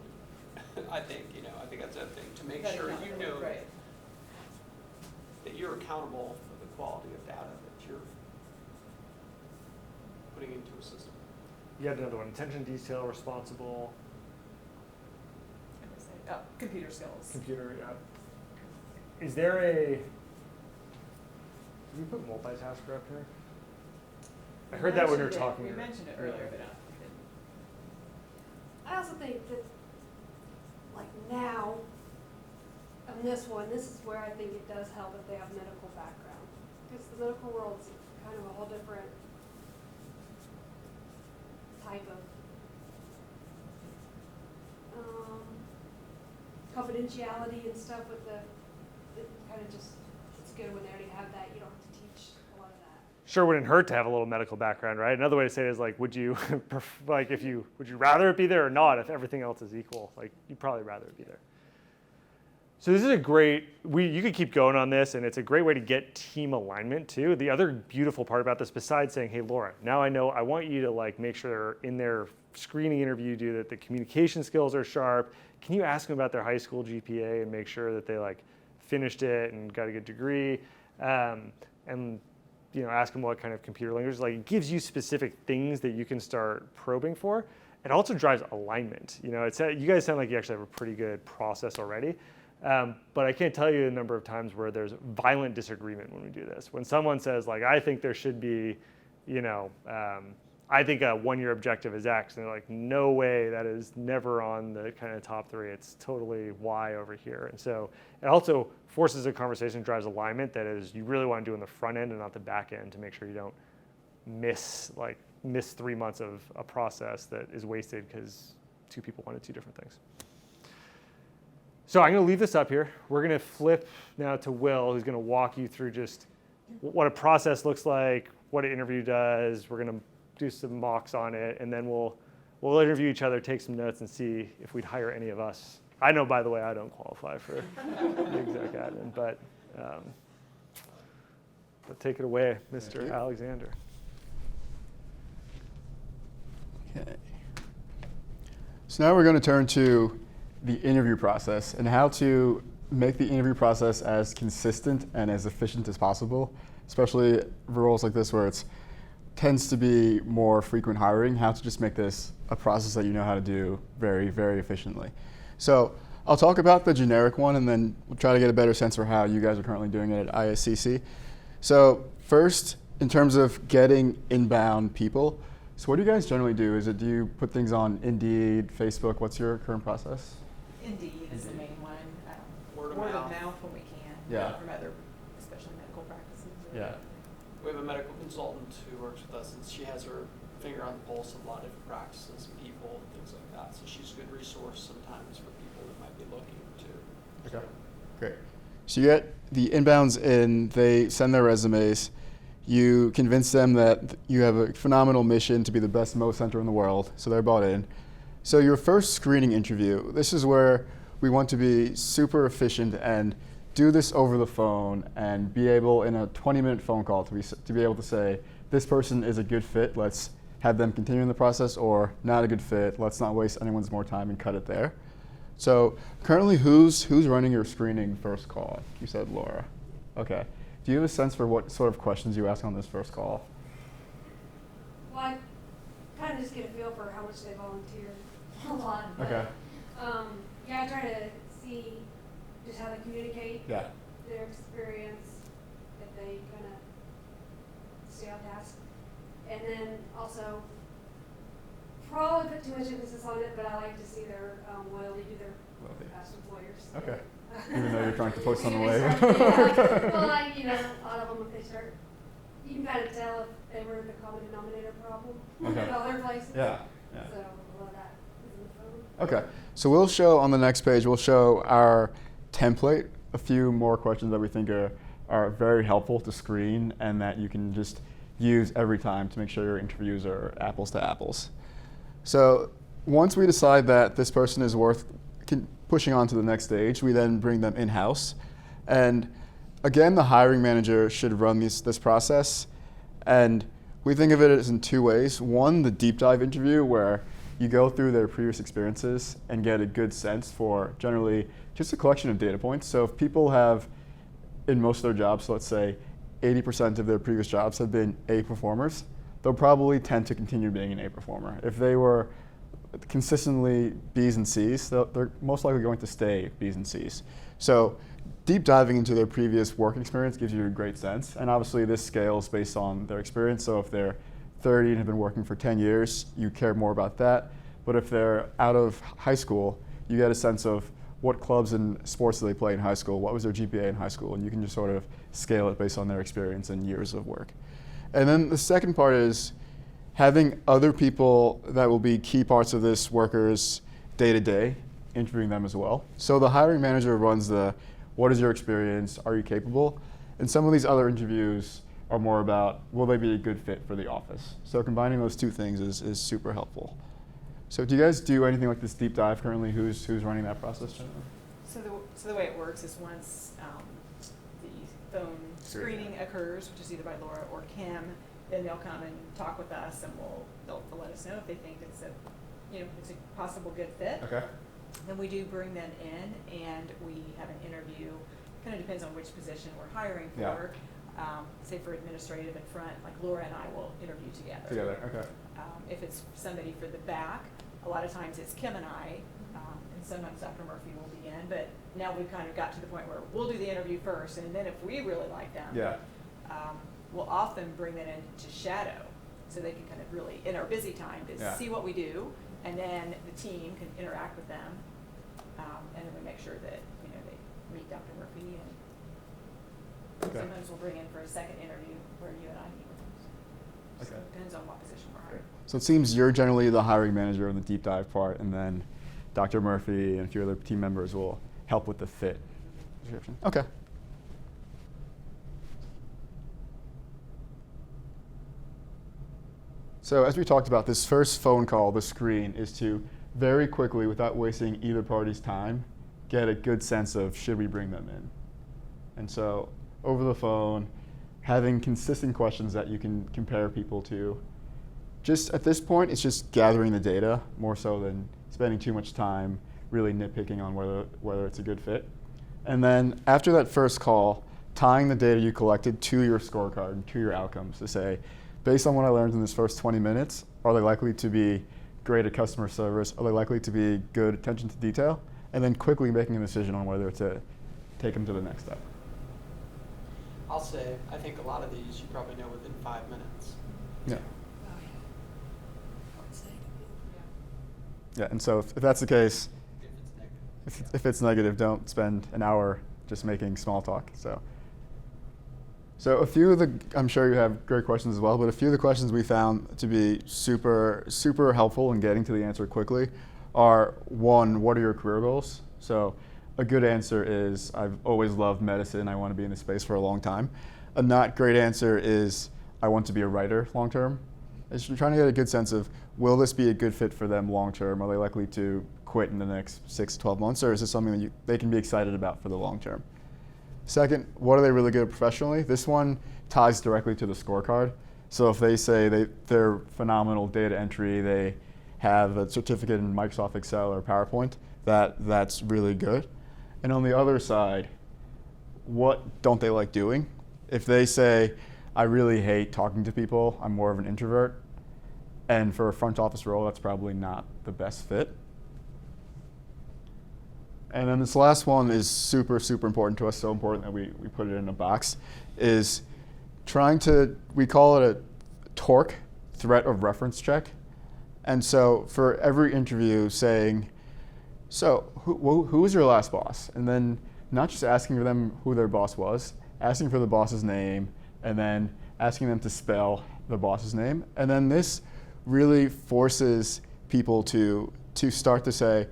I think that's a thing to make That sure accountability, right. that you're accountable for the quality of data that you're putting into a system. You had another one, attention to detail, responsible. Computer skills. Computer, yeah. Is there did you put multitasker up here? I heard that when we were talking. We mentioned it earlier, but I also think that, like now, on this one, this is where I think it does help if they have medical background. Because the medical world's kind of a whole different type of confidentiality and stuff with it kind of just, it's good when they already have that. You don't have to teach a lot of that. Sure wouldn't hurt to have a little medical background, right? Another way to say it is like, would you rather it be there or not if everything else is equal? Like, you'd probably rather it be there. So this is a great, you could keep going on this, and it's a great way to get team alignment too. The other beautiful part about this, besides saying, hey, Laura, now I know, I want you to like make sure in their screening interview do that the communication skills are sharp. Can you ask them about their high school GPA and make sure that they like finished it and got a good degree? And ask them what kind of computer language. Like, it gives you specific things that you can start probing for. It also drives alignment. You guys sound like you actually have a pretty good process already. But I can't tell you the number of times where there's violent disagreement when we do this. When someone says, like, I think there should be, I think a 1 year objective is X. And they're like, no way, that is never on the kind of top 3. It's totally Y over here. And so it also forces a conversation, drives alignment that is you really want to do in the front end and not the back end to make sure you don't miss 3 months of a process that is wasted because 2 people wanted 2 different things. So I'm going to leave this up here. We're going to flip now to Will, who's going to walk you through just what a process looks like, what an interview does. We're going to do some mocks on it, and then we'll interview each other, take some notes, and see if we'd hire any of us. I know, by the way, I don't qualify for the exec admin, but take it away, Mr. Alexander. Okay. So now we're going to turn to the interview process and how to make the interview process as consistent and as efficient as possible, especially for roles like this where it tends to be more frequent hiring, how to just make this a process that you know how to do very, very efficiently. So I'll talk about the generic one and then we'll try to get a better sense for how you guys are currently doing it at ISCC. So first, in terms of getting inbound people, so what do you guys generally do? Do you put things on Indeed, Facebook? What's your current process? Indeed is the main one. Word of Word mouth. of mouth when we can. Yeah. From other, especially medical practices. Yeah. We have a medical consultant who works with us, and she has her finger on the pulse of a lot of different practices, people, and things like that. So she's a good resource sometimes for people that might be looking too. Okay, great. So you get the inbounds in, they send their resumes, you convince them that you have a phenomenal mission to be the best Mo center in the world, so they're bought in. So your first screening interview, this is where we want to be super efficient and do this over the phone and be able in a 20-minute phone call to be able to say, this person is a good fit, let's have them continue in the process, or not a good fit, let's not waste anyone's more time and cut it there. So currently who's running your screening first call? You said Laura. Okay. Do you have a sense for what sort of questions you ask on this first call? Well, I kind of just get a feel for how much they volunteer a lot. But, Okay. yeah, I try to see just how they communicate, Yeah. their experience, if they kind of stay on task. And then also, probably put too much emphasis on it, but I like to see their loyalty to their Loyalty. past employers. Okay. Even though you're trying to post on the way. Yeah. Well, a lot of them, if they start, you can kind of tell if they were the common denominator problem Okay. in other places. Yeah. So a lot of that is in the phone. Okay. So we'll show on the next page, we'll show our template, a few more questions that we think are very helpful to screen and that you can just use every time to make sure your interviews are apples to apples. So once we decide that this person is worth pushing on to the next stage, we then bring them in-house. And again, the hiring manager should run this process. And we think of it as in 2 ways. One, the deep dive interview where you go through their previous experiences and get a good sense for generally just a collection of data points. So if people have, in most of their jobs, let's say 80% of their previous jobs have been A performers, they'll probably tend to continue being an A performer. If they were consistently B's and C's, they're most likely going to stay B's and C's. So deep diving into their previous work experience gives you a great sense. And obviously this scales based on their experience. So if they're 30 and have been working for 10 years, you care more about that. But if they're out of high school, you get a sense of what clubs and sports do they play in high school, what was their GPA in high school, and you can just sort of scale it based on their experience and years of work. And then the second part is having other people that will be key parts of this worker's day-to-day, interviewing them as well. So the hiring manager runs the, what is your experience, are you capable? And some of these other interviews are more about, will they be a good fit for the office? So combining those 2 things is super helpful. So do you guys do anything like this deep dive currently? Who's running that process generally? So the way it works is once the phone screening occurs, which is either by Laura or Kim, then they'll come and talk with us, and they'll let us know if they think it's a possible good fit. Okay. Then we do bring them in, and we have an interview. Kind of depends on which position we're hiring for. Yeah. Say for administrative and front, like Laura and I will interview together. Okay. If it's somebody for the back, a lot of times it's Kim and I, and sometimes Dr. Murphy will be in, but now we've kind of got to the point where we'll do the interview first, and then if we really like them, we'll often bring them in to shadow. so they can kind of really, in our busy time, to Yeah. see what we do, and then the team can interact with them, and then we make sure that, they meet Dr. Murphy, and Okay. sometimes we'll bring in for a second interview where you and I meet with them. So Okay. it depends on what position we're hiring. So it seems you're generally the hiring manager on the deep dive part, and then Dr. Murphy and a few other team members will help with the fit description. Okay. So as we talked about, this first phone call, the screen, is to very quickly, without wasting either party's time, get a good sense of should we bring them in. And so over the phone, having consistent questions that you can compare people to. Just at this point, it's just gathering the data more so than spending too much time really nitpicking on whether it's a good fit. And then after that first call, tying the data you collected to your scorecard, to your outcomes to say, based on what I learned in this first 20 minutes, are they likely to be great at customer service? Are they likely to be good attention to detail? And then quickly making a decision on whether to take them to the next step. I'll say, I think a lot of these you probably know within 5 minutes. Yeah. Oh, yeah. I would say. Yeah, and so if that's the case, If it's negative. if it's negative, don't spend an hour just making small talk. So a few of the, I'm sure you have great questions as well, but a few of the questions we found to be super, super helpful in getting to the answer quickly are, one, what are your career goals? So a good answer is, I've always loved medicine, I want to be in this space for a long time. A not great answer is, I want to be a writer long term. It's trying to get a good sense of, will this be a good fit for them long term? Are they likely to quit in the next 6 to 12 months, or is this something that they can be excited about for the long term? Second, what are they really good at professionally? This one ties directly to the scorecard. So if they say they're phenomenal data entry, they have a certificate in Microsoft Excel or PowerPoint, that's really good. And on the other side, what don't they like doing? If they say, I really hate talking to people, I'm more of an introvert, and for a front office role, that's probably not the best fit. And then this last one is super, super important to us, so important that we put it in a box, is trying to, we call it a TORC, threat of reference check. And so for every interview saying, so who was your last boss? And then not just asking them who their boss was, asking for the boss's name, and then asking them to spell the boss's name. And then this really forces people to start to say,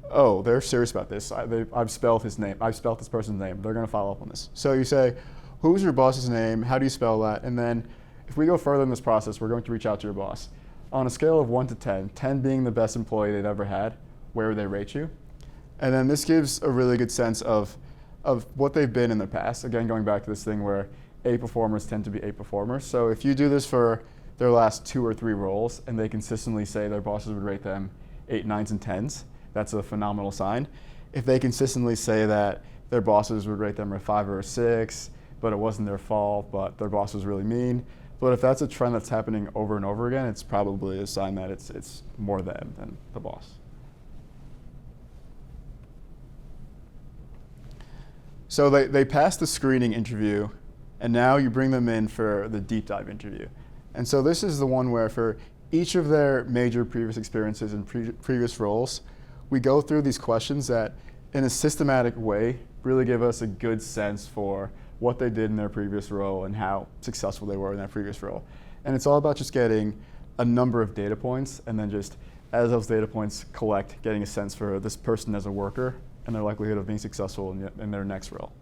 oh, they're serious about this. I've spelled his name. I've spelled this person's name. They're going to follow up on this. So you say, who's your boss's name? How do you spell that? And then if we go further in this process, we're going to reach out to your boss. On a scale of 1 to 10, 10 being the best employee they've ever had, where would they rate you? And then this gives a really good sense of what they've been in the past. Again, going back to this thing where A performers tend to be A performers. So if you do this for their last 2 or 3 roles and they consistently say their bosses would rate them 8, 9s, and 10s, that's a phenomenal sign. If they consistently say that their bosses would rate them a 5 or a 6, but it wasn't their fault, but their boss was really mean. But if that's a trend that's happening over and over again, it's probably a sign that it's more them than the boss. So they pass the screening interview, and now you bring them in for the deep dive interview. And so this is the one where for each of their major previous experiences and previous roles, we go through these questions that, in a systematic way, really give us a good sense for what they did in their previous role and how successful they were in that previous role. And it's all about just getting a number of data points, and then just as those data points collect, getting a sense for this person as a worker and their likelihood of being successful in their next role.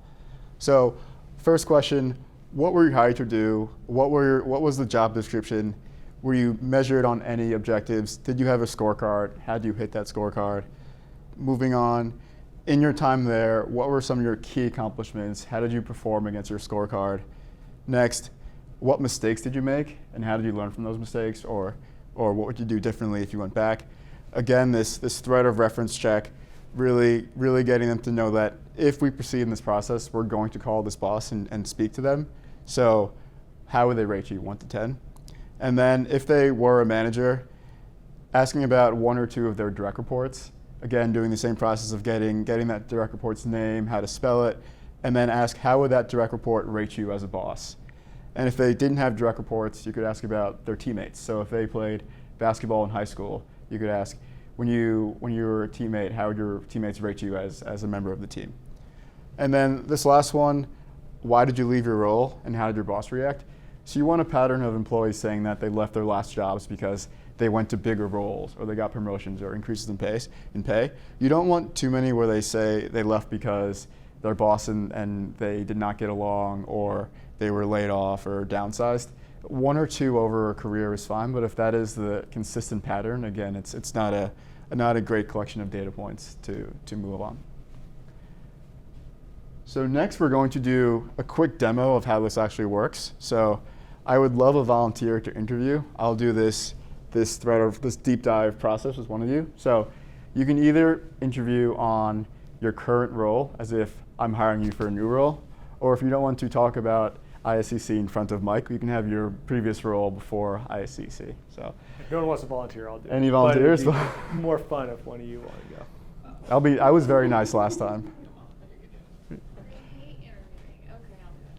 So first question, what were you hired to do? What was the job description? Were you measured on any objectives? Did you have a scorecard? How did you hit that scorecard? Moving on, in your time there, what were some of your key accomplishments? How did you perform against your scorecard? Next, what mistakes did you make, and how did you learn from those mistakes, or what would you do differently if you went back? Again, this thread of reference check, really getting them to know that if we proceed in this process, we're going to call this boss and speak to them. So how would they rate you, 1 to 10? And then if they were a manager, asking about 1 or 2 of their direct reports. Again, doing the same process of getting that direct report's name, how to spell it, and then ask how would that direct report rate you as a boss. And if they didn't have direct reports, you could ask about their teammates. So if they played basketball in high school, you could ask, when you were a teammate, how would your teammates rate you as a member of the team? And then this last one, why did you leave your role and how did your boss react? So you want a pattern of employees saying that they left their last jobs because they went to bigger roles or they got promotions or increases in pay. You don't want too many where they say they left because their boss and they did not get along or they were laid off or downsized. One or two over a career is fine, but if that is the consistent pattern, again, it's not a great collection of data points to move on. So next we're going to do a quick demo of how this actually works. So I would love a volunteer to interview. I'll do this deep dive process with one of you. So you can either interview on your current role as if I'm hiring you for a new role, or if you don't want to talk about ISCC in front of Mike, you can have your previous role before ISCC. So If no one wants to volunteer, I'll do it. Any volunteers? But it'd be more fun if one of you want to go. I was very nice last time.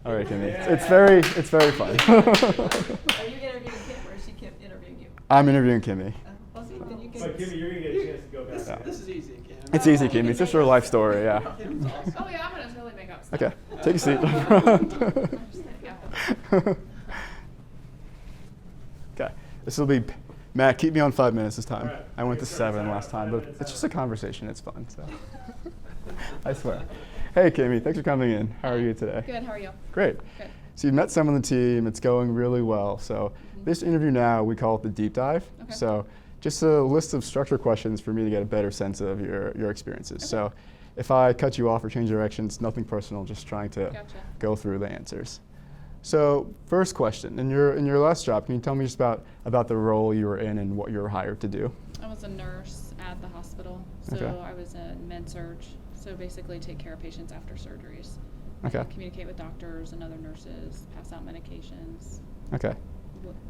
All right, Kimmy. It's very fun. Are you interviewing Kim or is she interviewing you? I'm interviewing Kimmy. Well, see, then you can. But Kimmy, you're going to get a chance to go back. This is easy, Kim. It's easy, Kimmy. It's just her life story, yeah. Kim's awesome. Oh yeah, I'm gonna totally make up stuff. Okay, take a seat. I'm just kidding, yeah. Okay, this will be, Matt, keep me on 5 minutes this time. All right. I went to 7 last time, but it's just a conversation. It's fun, so. I swear. Hey, Kimmy, thanks for coming in. How are you today? Good, how are you? Great. Good. So you've met some of the team. It's going really well. So this interview now, we call it the deep dive. Okay. So just a list of structured questions for me to get a better sense of your experiences. Okay. So if I cut you off or change directions, nothing personal, just trying to Gotcha. go through the answers. So first question, in your last job, can you tell me just about the role you were in and what you were hired to do? I was a nurse at the hospital, so Okay. I was in med-surg, so basically take care of patients after surgeries. Okay. Communicate with doctors and other nurses, pass out medications, Okay.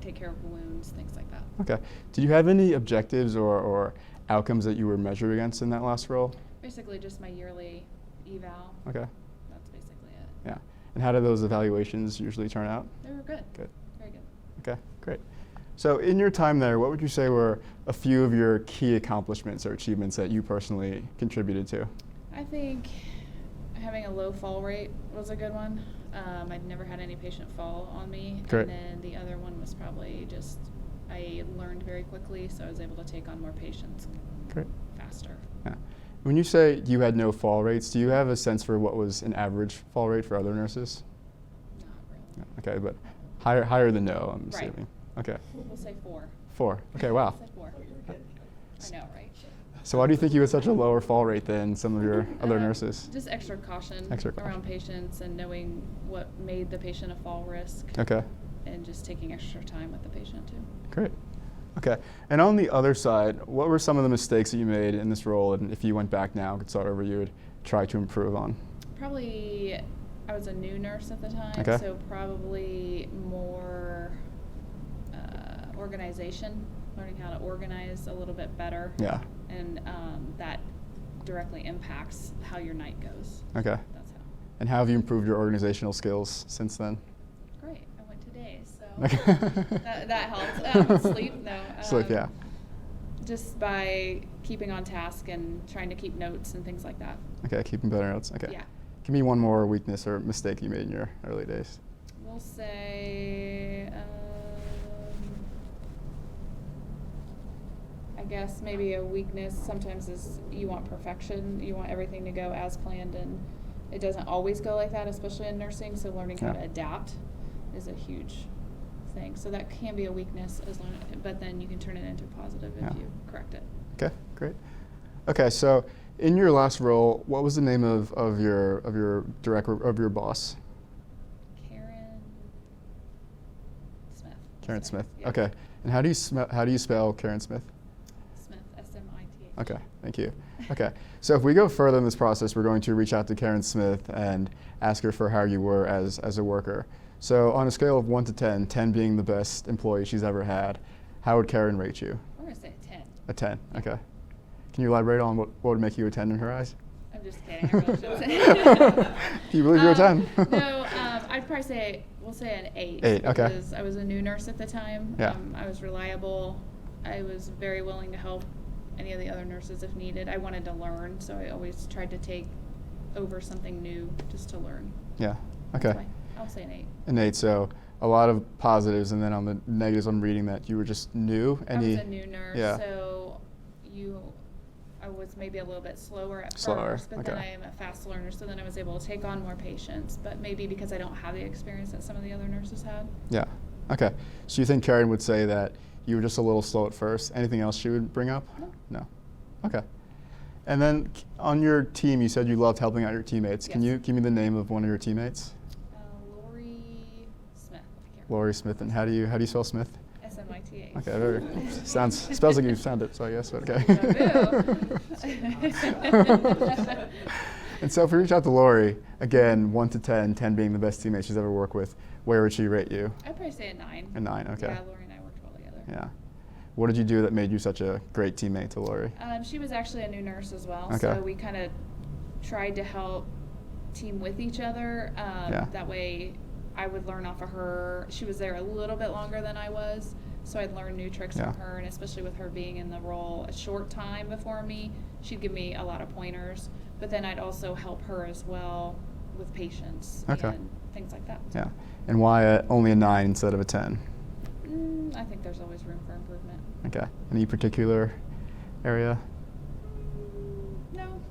take care of wounds, things like that. Okay. Did you have any objectives or outcomes that you were measured against in that last role? Basically just my yearly eval, Okay. that's basically it. Yeah. And how did those evaluations usually turn out? They were good. Good. Very good. Okay, great. So in your time there, what would you say were a few of your key accomplishments or achievements that you personally contributed to? I think having a low fall rate was a good one. I'd never had any patient fall on me. Great. And then the other one was probably just I learned very quickly, so I was able to take on more patients Great. faster. Yeah. When you say you had no fall rates, do you have a sense for what was an average fall rate for other nurses? Not really. Okay, but higher than no, I'm Right. assuming. Okay. We'll say 4. 4. Okay, wow. We'll say 4. I know, right? So why do you think you had such a lower fall rate than some of your other Uh, nurses? Just extra caution Extra caution. around patients and knowing what made the patient a fall risk Okay, and just taking extra time with the patient too. great. Okay, and on the other side, what were some of the mistakes that you made in this role, and if you went back now, could start over, you would try to improve on? Probably, I was a new nurse at the time, Okay. so probably more organization, learning how to organize a little bit better. Yeah, And that directly impacts how your night goes. okay. That's how. And how have you improved your organizational skills since then? Great, I went today, so Okay. that helped. Sleep, no. Sleep, yeah. Just by keeping on task and trying to keep notes and things like that. Okay, keeping better notes, okay. Yeah. Give me one more weakness or mistake you made in your early days. We'll say, I guess maybe a weakness sometimes is you want perfection. You want everything to go as planned, and it doesn't always go like that, especially in nursing. So learning how Yeah. to adapt is a huge thing. So that can be a weakness, but then you can turn it into a positive Yeah. if you correct it. Okay, great. Okay, so in your last role, what was the name of your boss? Karen Smith. Karen Smith. Yeah. Okay, and how do you spell Karen Smith? Smith, S-M-I-T-H. Okay, thank you. Okay, so if we go further in this process, we're going to reach out to Karen Smith and ask her for how you were as a worker. So on a scale of 1 to 10, 10 being the best employee she's ever had, how would Karen rate you? We're going to say 10. A 10, okay. Can you elaborate on what would make you a 10 in her eyes? I'm just kidding. I really shouldn't say. Do you believe you're a 10? No, I'd probably say we'll say an 8. 8, okay. Because I was a new nurse at the time. Yeah. I was reliable. I was very willing to help any of the other nurses if needed. I wanted to learn, so I always tried to take over something new just to learn. Yeah. Okay. That's why I'll say an 8. An 8. So a lot of positives, and then on the negatives, I'm reading that you were just new. I was a new nurse, Yeah. so I was maybe a little bit slower at Slower, first, but then okay. I am a fast learner, so then I was able to take on more patients, but maybe because I don't have the experience that some of the other nurses had. Yeah. Okay. So you think Karen would say that you were just a little slow at first? Anything else she would bring up? No. No. Okay. And then on your team, you said you loved helping out your teammates. Can Yes. you give me the name of one of your teammates? Lori Smith. I can't Lori Smith. And how do you spell Smith? remember. SMITH. Okay. Very spells like you sound it. So I guess okay. And so if we reach out to Lori, again, 1 to 10, 10 being the best teammate she's ever worked with, where would she rate you? I'd probably say a 9. A 9. Okay. Yeah, Lori and I worked well together. Yeah. What did you do that made you such a great teammate to Lori? She was actually a new nurse as well, Okay. so we kind of tried to help team with each other. Yeah. That way I would learn off of her. She was there a little bit longer than I was, so I'd learn new tricks Yeah. from her, and especially with her being in the role a short time before me, she'd give me a lot of pointers, but then I'd also help her as well with patients Okay. and things like that. Yeah. And why only a 9 instead of a 10? I think there's always room for improvement. Okay. Any particular area? No,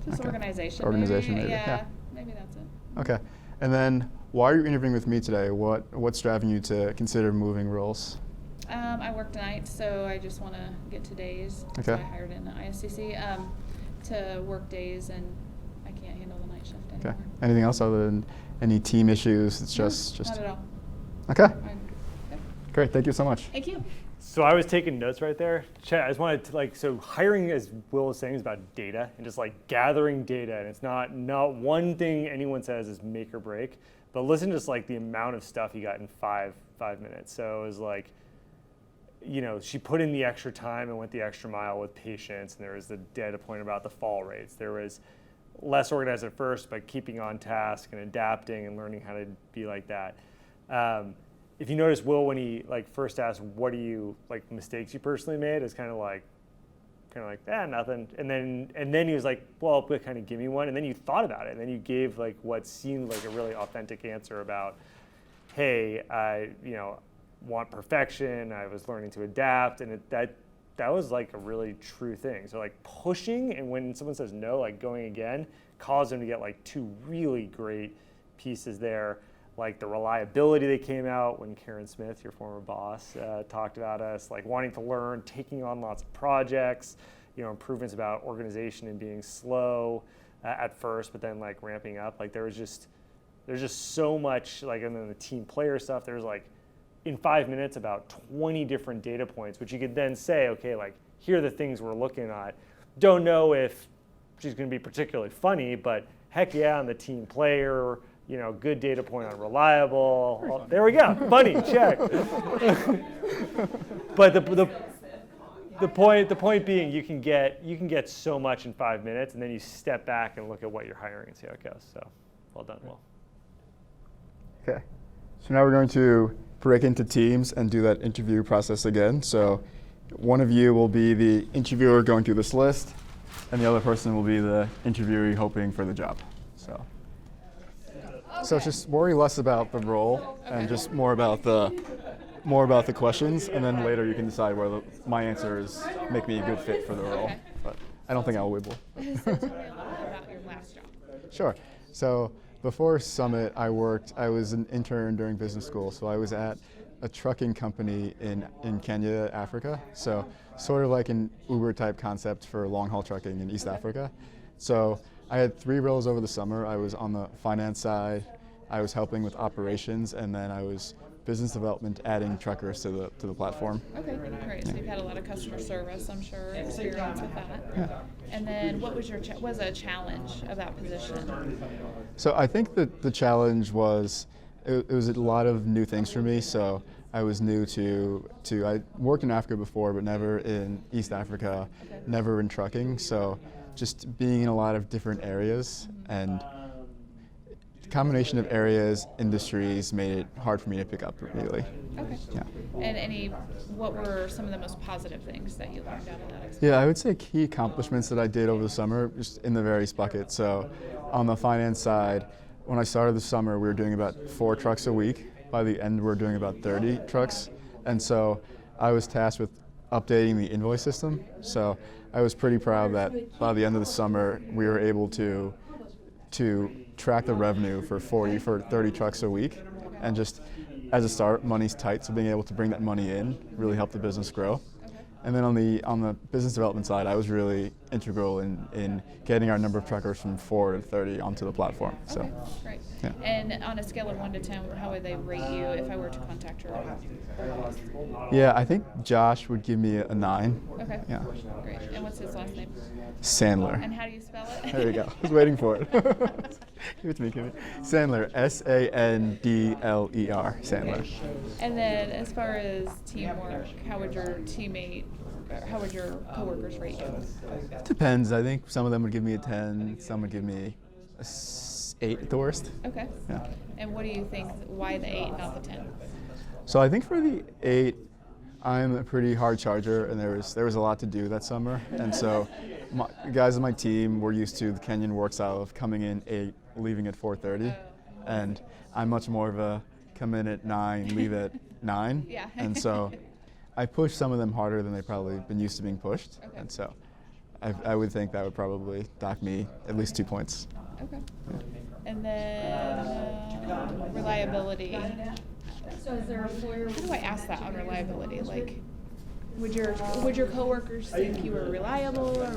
just Okay. organization. Organization, maybe, Yeah, yeah. maybe that's it. Okay. And then why are you interviewing with me today? What's driving you to consider moving roles? I work tonight, so I just want to get to days. Okay. So I hired in the ISCC to work days, and I can't handle the night shift Okay. anymore. Anything else other than any team issues? It's No, just not at all. Okay. Yep. Great. Thank you so much. Thank you. So I was taking notes right there. Chet, I just wanted to so hiring, as Will was saying, is about data and just gathering data. And it's not one thing anyone says is make or break, but listen to just the amount of stuff he got in five minutes. So it was she put in the extra time and went the extra mile with patients. And there was the data point about the fall rates. There was less organized at first, but keeping on task and adapting and learning how to be like that. If you notice, Will, when he first asked, "What are you mistakes you personally made?" is kind of like, nothing. And then he was like, "Well, but kind of give me one." And then you thought about it, and then you gave what seemed like a really authentic answer about, "Hey, I want perfection. I was learning to adapt," and that was a really true thing. So pushing, and when someone says no, going again, caused them to get 2 really great pieces there. The reliability that came out when Karen Smith, your former boss, talked about us, wanting to learn, taking on lots of projects, improvements about organization and being slow at first, but then ramping up. There's just so much, and then the team player stuff, there's in 5 minutes about 20 different data points, which you could then say, okay, here are the things we're looking at. Don't know if she's going to be particularly funny, but heck yeah, on the team player, good data point on reliable. Oh, there we go, funny, check. But the point being, you can get so much in 5 minutes, and then you step back and look at what you're hiring and see how it goes. So, well done, Will. Okay. So now we're going to break into teams and do that interview process again. So one of you will be the interviewer going through this list, and the other person will be the interviewee hoping for the job. So it's just worry less about the role and just more about the questions, and then later you can decide whether my answers make me a good fit for the role. Okay. But I don't think I'll wibble. So tell me a little bit about your last job. Sure. So before Summit, I was an intern during business school. So I was at a trucking company in Kenya, Africa. So sort of like an Uber type concept for long haul trucking in East Africa. So I had 3 roles over the summer. I was on the finance side, I was helping with operations, and then I was business development, adding truckers to the platform. Okay, great. So you've had a lot of customer service, I'm sure, experience with that. And then what was was a challenge of that position? So I think that the challenge was, it was a lot of new things for me. So I was new to I worked in Africa before, but never in East Africa, Okay. never in trucking. So just being in a lot of different areas and combination of areas, industries made it hard for me to pick up immediately. Okay. Yeah. And what were some of the most positive things that you learned out of that experience? Yeah, I would say key accomplishments that I did over the summer, just in the various buckets. So on the finance side, when I started the summer, we were doing about 4 trucks a week. By the end, we were doing about 30 trucks. And so I was tasked with updating the invoice system. So I was pretty proud that by the end of the summer, we were able to track the revenue for 30 trucks a week. And just as a start, money's tight, so being able to bring that money in really helped the business grow. And then on the business development side, I was really integral in getting our number of truckers from 4 to 30 onto the platform. So, Okay, great. yeah. And on a scale of 1 to 10, how would they rate you if I were to contact her? Yeah, I think Josh would give me a 9. Okay. Yeah. Great. And what's his last name? Sandler. And how do you spell it? There you go. I was waiting for it. Give it to me, Sandler. Sandler. Sandler. And then as far as teamwork, how would your coworkers rate you? Depends. I think some of them would give me a 10. Some would give me a 8 at the worst. Okay. Yeah. And what do you think, why the 8, not the 10? So I think for the 8, I'm a pretty hard charger, and there was a lot to do that summer. And so the guys on my team were used to the Kenyan work style of coming in 8, leaving at 4:30. And I'm much more of a come in at 9, leave at 9. Yeah. And so I pushed some of them harder than they've probably been used to being pushed. Okay. And so I would think that would probably dock me at least 2 points. Okay. And then reliability. So is there a foyer? How do I ask that on reliability? Like, would your coworkers think you were reliable, or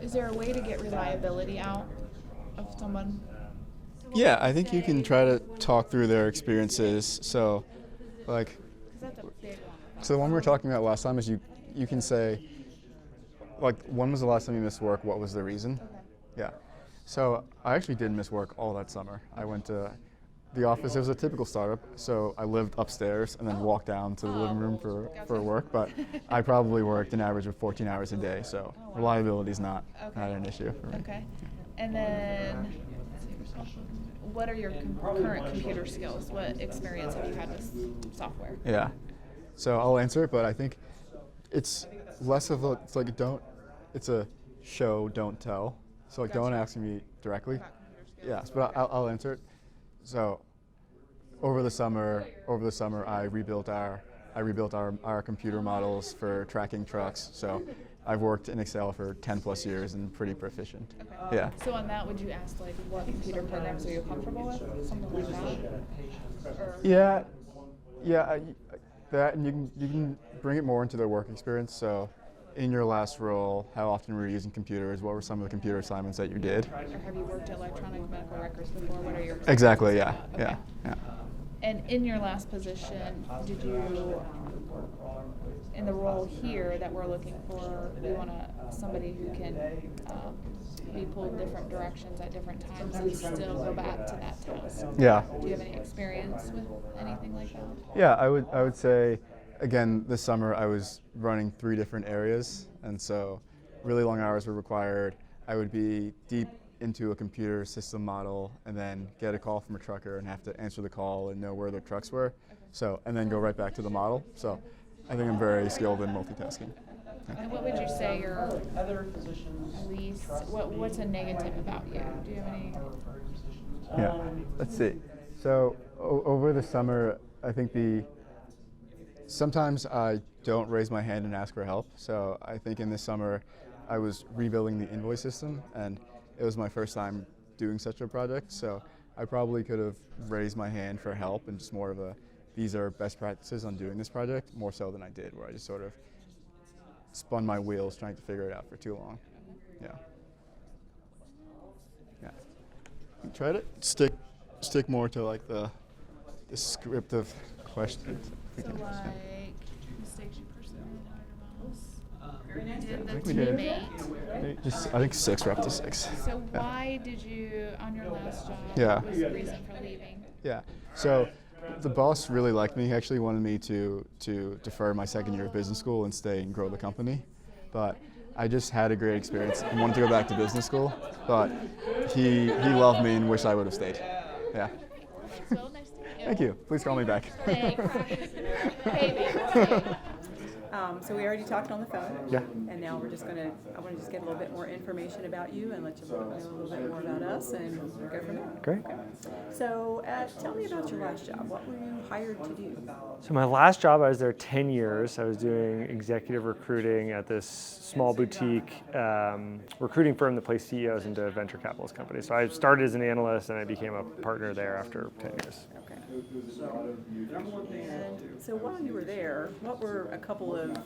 is there a way to get reliability out of someone? Yeah, I think you can try to talk through their experiences. So, like, Because that's a big one. so the one we were talking about last time is you can say, like, when was the last time you missed work? What was the reason? Okay. Yeah. So I actually did miss work all that summer. I went to the office. It was a typical startup, so I lived upstairs and then walked down to the living room for work. But I probably worked an average of 14 hours a day, so reliability is not an issue for me. Okay. And then, what are your current computer skills? What experience have you had with software? Yeah. So I'll answer it, but I think it's less of a, it's a show, don't tell. So like, don't ask me directly. Yes, but I'll answer it. So over the summer, I rebuilt our computer models for tracking trucks. So I've worked in Excel for 10 plus years and pretty proficient. Okay. Yeah. So on that, would you ask like what computer programs are you comfortable with? Something like that? Or Yeah, that, and you can bring it more into their work experience. So in your last role, how often were you using computers? What were some of the computer assignments that you did? Or have you worked at electronic medical records before? What are your Exactly, yeah, experiences with that? yeah, Okay. yeah. And in your last position, did you, in the role here that we're looking for, we want somebody who can be pulled different directions at different times and still go back to that task? Yeah. Do you have any experience with anything like that? Yeah, I would say, again, this summer I was running 3 different areas, and so really long hours were required. I would be deep into a computer system model and then get a call from a trucker and have to answer the call and know where their trucks were. So, and then go right back to the model. So I think I'm very skilled in multitasking. And what would you say your least, what's a negative about you? Do you have any? Yeah, let's see. So over the summer, I think sometimes I don't raise my hand and ask for help. So I think in this summer, I was rebuilding the invoice system, and it was my first time doing such a project. So I probably could have raised my hand for help and just more of these are best practices on doing this project, more so than I did, where I just sort of spun my wheels trying to figure it out for too long. Yeah. Yeah. Try to stick more to like the descriptive questions. So like mistakes you personally learned about? Did I the think we did. teammate? I think 6 we're up to 6. So why did you, on your last job, Yeah. what was the reason for leaving? Yeah. So the boss really liked me. He actually wanted me to defer my second year of business school and stay and grow the company. But I just had a great experience and wanted to go back to business school, but he loved me and wished I would have stayed. Yeah. Well, nice to meet you. Thank you. Please call me back. Thanks. Hey, So we already talked on the phone. Yeah. And now we're just gonna, I wanna just get a little bit more information about you and let you know a little bit more about us and go from there. Great. So tell me about your last job. What were you hired to do? So my last job, I was there 10 years. I was doing executive recruiting at this small boutique recruiting firm that placed CEOs into venture capitalist companies. So I started as an analyst and I became a partner there after 10 years. Okay. And so while you were there, what were a couple of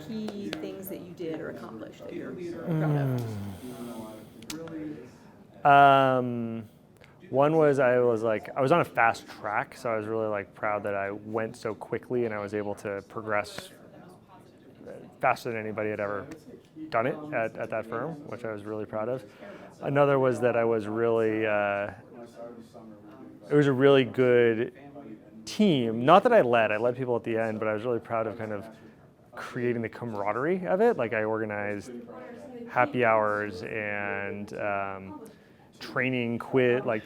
key things that you did or accomplished that you're proud of? One was I was on a fast track, so I was really proud that I went so quickly and I was able to progress faster than anybody had ever done it at that firm, which I was really proud of. Another was that I was really, it was a really good team. Not that I led people at the end, but I was really proud of kind of creating the camaraderie of it. Like I organized happy hours and training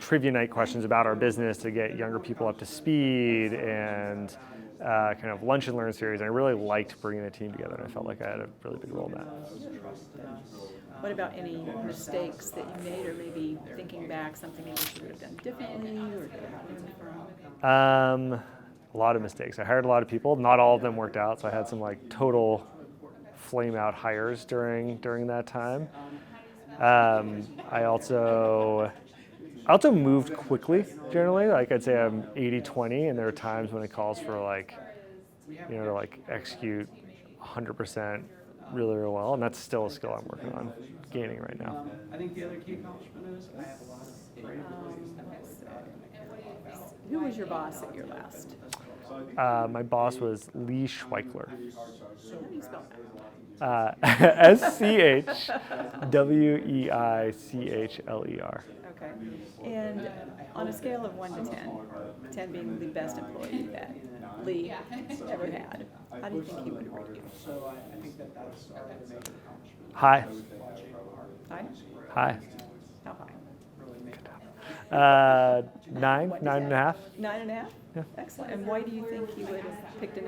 trivia night questions about our business to get younger people up to speed and kind of lunch and learn series. And I really liked bringing the team together and I felt like I had a really big role in that. What about any mistakes that you made or maybe thinking back, something maybe you would have done differently or did it learn from? A lot of mistakes. I hired a lot of people. Not all of them worked out, so I had some total flame out hires during that time. I also moved quickly generally. I'd say I'm 80-20, and there are times when it calls for to execute 100% really, really well, and that's still a skill I'm working on gaining right now. I think the other key accomplishment is I have a lot of great Who was your boss at your last? My boss was Lee Schweichler. How do you spell that? SCHWEICHLER. Okay. And on a scale of 1 to 10, 10 being the best employee that Lee ever had, how do you think he would rate you? So I think that's our major accomplishment. Hi. Hi? Hi. How high? 9, 9.5. 9.5? Yeah. Excellent. And why do you think he would have picked a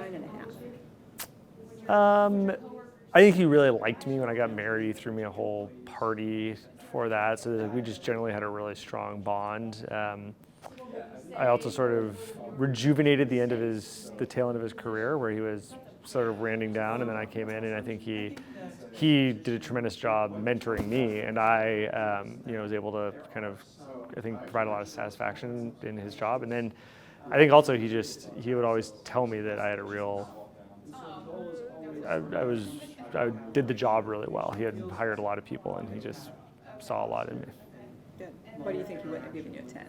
9.5? I think he really liked me when I got married. He threw me a whole party for that, so we just generally had a really strong bond. I also sort of rejuvenated the tail end of his career, where he was sort of ramping down, and then I came in, and I think he did a tremendous job mentoring me, and I was able to kind of provide a lot of satisfaction in his job. And then I think also he would always tell me that I had a real I did the job really well. He had hired a lot of people, and he just saw a lot in me. Good. Why do you think he wouldn't have given you a 10?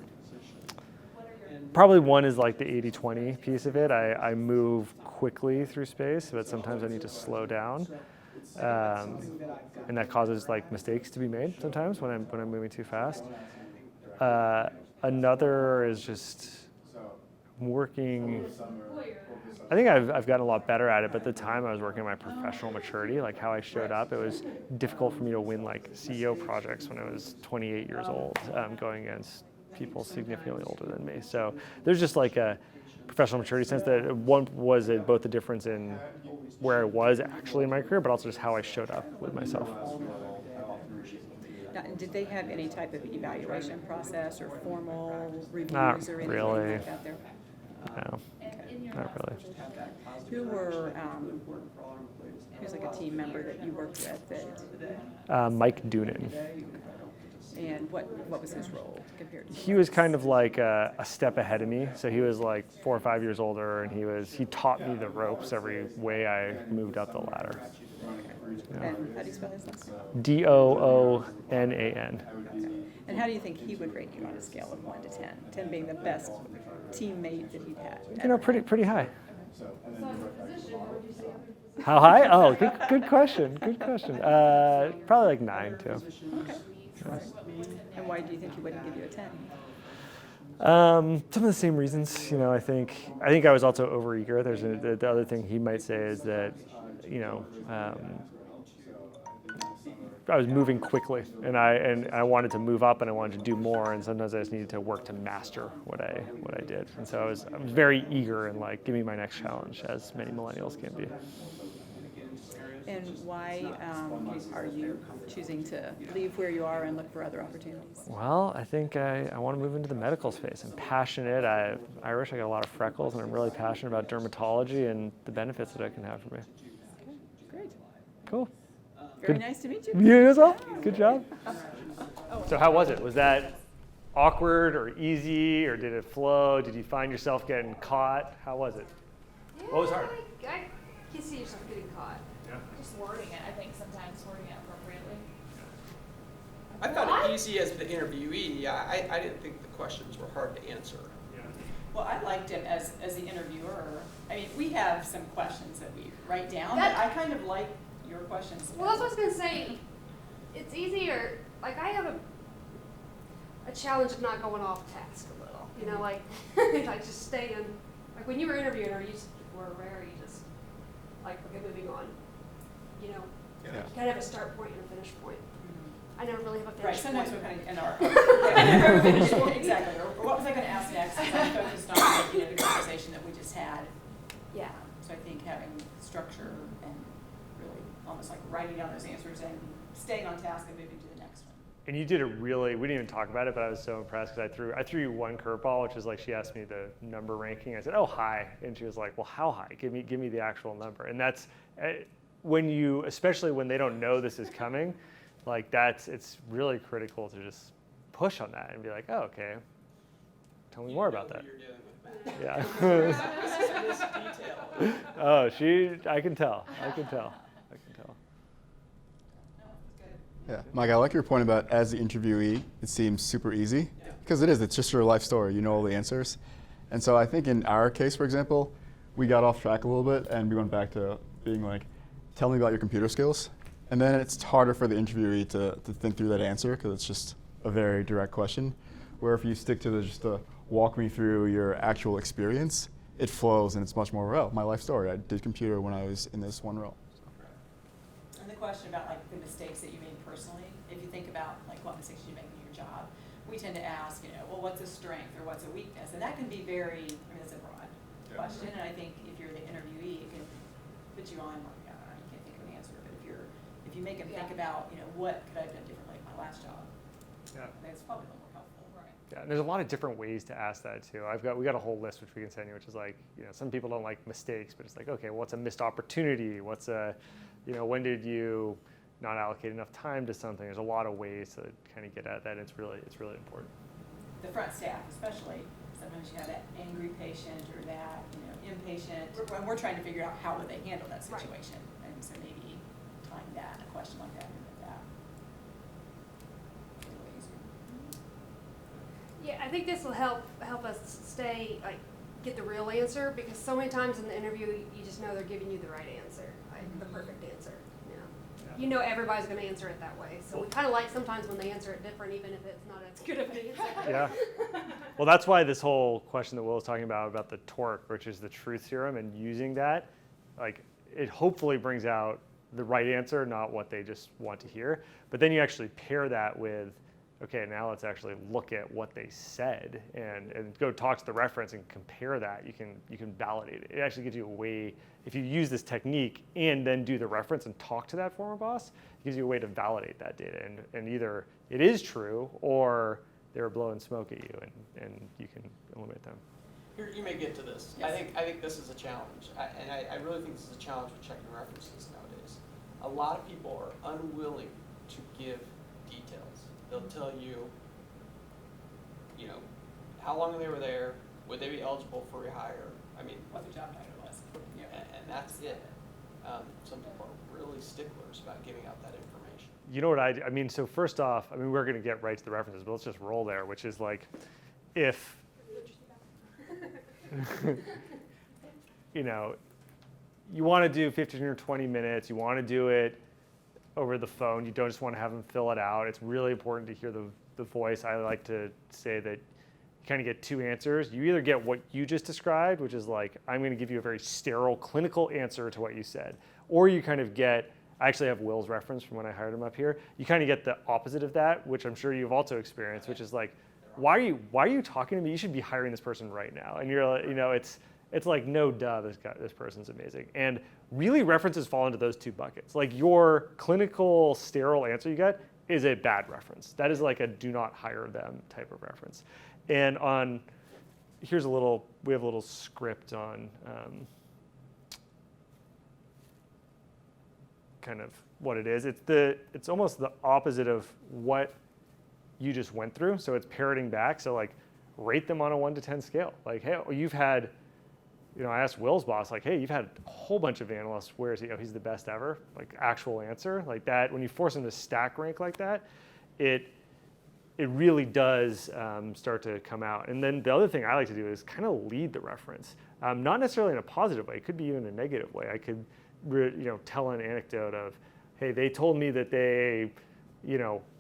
Probably one is the 80-20 piece of it. I move quickly through space, but sometimes I need to slow down. And that causes mistakes to be made sometimes when I'm moving too fast. Another is just working. I think I've gotten a lot better at it, but at the time I was working on my professional maturity, how I showed up. It was difficult for me to win CEO projects when I was 28 years old, going against people significantly older than me. So there's just a professional maturity sense that one was both the difference in where I was actually in my career, but also just how I showed up with myself. Now, and did they have any type of evaluation process or formal reviews Not or anything really. like that there? No, not really. Who were, who's a team member that you worked with that, Mike Doonan. and what was his role compared to? He was kind of a step ahead of me. So he was 4 or 5 years older, and he taught me the ropes every way I moved up the ladder. Yeah. And how do you spell his last name? Doonan. Okay. And how do you think he would rate you on a scale of 1 to 10? 10 being the best teammate that he'd had. Pretty high. How high? Oh, good question. Good question. Probably 9 too. Okay. And why do you think he wouldn't give you a 10? Some of the same reasons. I think I was also overeager. The other thing he might say is that, moving quickly, and I wanted to move up, and I wanted to do more, and sometimes I just needed to work to master what I did, and so I was very eager and like, give me my next challenge, as many millennials can be. And why are you choosing to leave where you are and look for other opportunities? Well, I think I want to move into the medical space. I'm passionate. I'm Irish. I got a lot of freckles, and I'm really passionate about dermatology and the benefits that it can have for me. Okay, great. Cool. Very nice to meet you. You as well. Good job. So how was it? Was that awkward or easy, or did it flow? Did you find yourself getting caught? How was it? What was hard? I can see yourself getting caught. Just wording it, I think sometimes wording it appropriately. I found it easy as the interviewee. I didn't think the questions were hard to answer. Well, I liked him as the interviewer. I mean, we have some questions that we write down, That- but I kind of like your questions. Well, that's what I was gonna say. It's easier. Like I have a challenge of not going off task a little. You know, like I just stay in. Like when you were interviewing her, you just were rare. You just like okay, moving on. You know, you kind of have a start point and a finish point. I never really have a Right, finish sometimes point. we're kind of in our, exactly, or what was I gonna ask next, since I'm focused on, the conversation that we just had. Yeah. So I think having structure and really almost like writing down those answers and staying on task and moving to the next one. And you did it really, we didn't even talk about it, but I was so impressed because I threw you one curveball, which is like, she asked me the number ranking. I said, oh, high. And she was like, well, how high? Give me the actual number. And that's, when you, especially when they don't know this is coming, like it's really critical to just push on that and be like, oh, okay, tell me more about that. You're dealing with Matt. Yeah. This detail. Oh, I can tell. Yeah, Mike, I like your point about as the interviewee, it seems super easy because it is. It's just your life story. You know all the answers. And so I think in our case, for example, we got off track a little bit and we went back to being like, tell me about your computer skills. And then it's harder for the interviewee to think through that answer because it's just a very direct question. Where if you stick to just walk me through your actual experience, it flows and it's much more, well, my life story. I did computer when I was in this one role. And the question about like the mistakes that you made personally, if you think about like what mistakes you make in your job, we tend to ask, well, what's a strength or what's a weakness? And that can be very, it's a broad question. And I think if you're the interviewee, it can put you on, like, you can't think of an answer. But if you make them think about, what could I have done differently in my last job? Yeah. That's probably a little more helpful. Right. Yeah, and there's a lot of different ways to ask that too. We got a whole list which we can send you, which is like, some people don't like mistakes, but it's like, okay, what's a missed opportunity? What's a, when did you not allocate enough time to something? There's a lot of ways to kind of get at that. It's really important. The front staff, especially, sometimes you have that angry patient or that, impatient. When we're trying to figure out how would they handle that situation, and so maybe tying that, a question like that, into that. A little easier. Yeah, I think this will help us stay get the real answer because so many times in the interview you just know they're giving you the right answer, the perfect answer. You know everybody's going to answer it that way. So we kind of like sometimes when they answer it different, even if it's not as good of an answer. Yeah. Well, that's why this whole question that Will was talking about the torque, which is the truth theorem, and using that, it hopefully brings out the right answer, not what they just want to hear. But then you actually pair that with, okay, now let's actually look at what they said and go talk to the reference and compare that. You can validate it. It actually gives you a way, if you use this technique and then do the reference and talk to that former boss, it gives you a way to validate that data. And either it is true or they were blowing smoke at you and you can eliminate them. You may get to this. Yes. I think this is a challenge. I really think this is a challenge with checking references nowadays. A lot of people are unwilling to give details. They'll tell you, how long they were there, would they be eligible for rehire? I mean, What the job title was. and that's it. Some people are really sticklers about giving out that information. You know what I mean, so first off, we're going to get right to the references, but let's just roll there, which is like, if, you want to do 15 or 20 minutes, you want to do it over the phone, you don't just want to have them fill it out. It's really important to hear the voice. I like to say that you kind of get two answers. You either get what you just described, which is like, I'm going to give you a very sterile clinical answer to what you said, or you kind of get, I actually have Will's reference from when I hired him up here. You kind of get the opposite of that, which I'm sure you've also experienced, which is like, why are you talking to me? You should be hiring this person right now. And you're like, it's like, no duh, this person's amazing. And really references fall into those two buckets. Like your clinical sterile answer you get is a bad reference. That is like a do not hire them type of reference. And we have a little script on kind of what it is. It's almost the opposite of what you just went through. So it's parroting back. So like rate them on a 1 to 10 scale. Like, hey, you've had, I asked Will's boss, like, hey, you've had a whole bunch of analysts. Where is he? Oh, he's the best ever. Like actual answer like that. When you force him to stack rank like that, it really does start to come out. And then the other thing I like to do is kind of lead the reference, not necessarily in a positive way. It could be even a negative way. I could, tell an anecdote of, hey, they told me that they,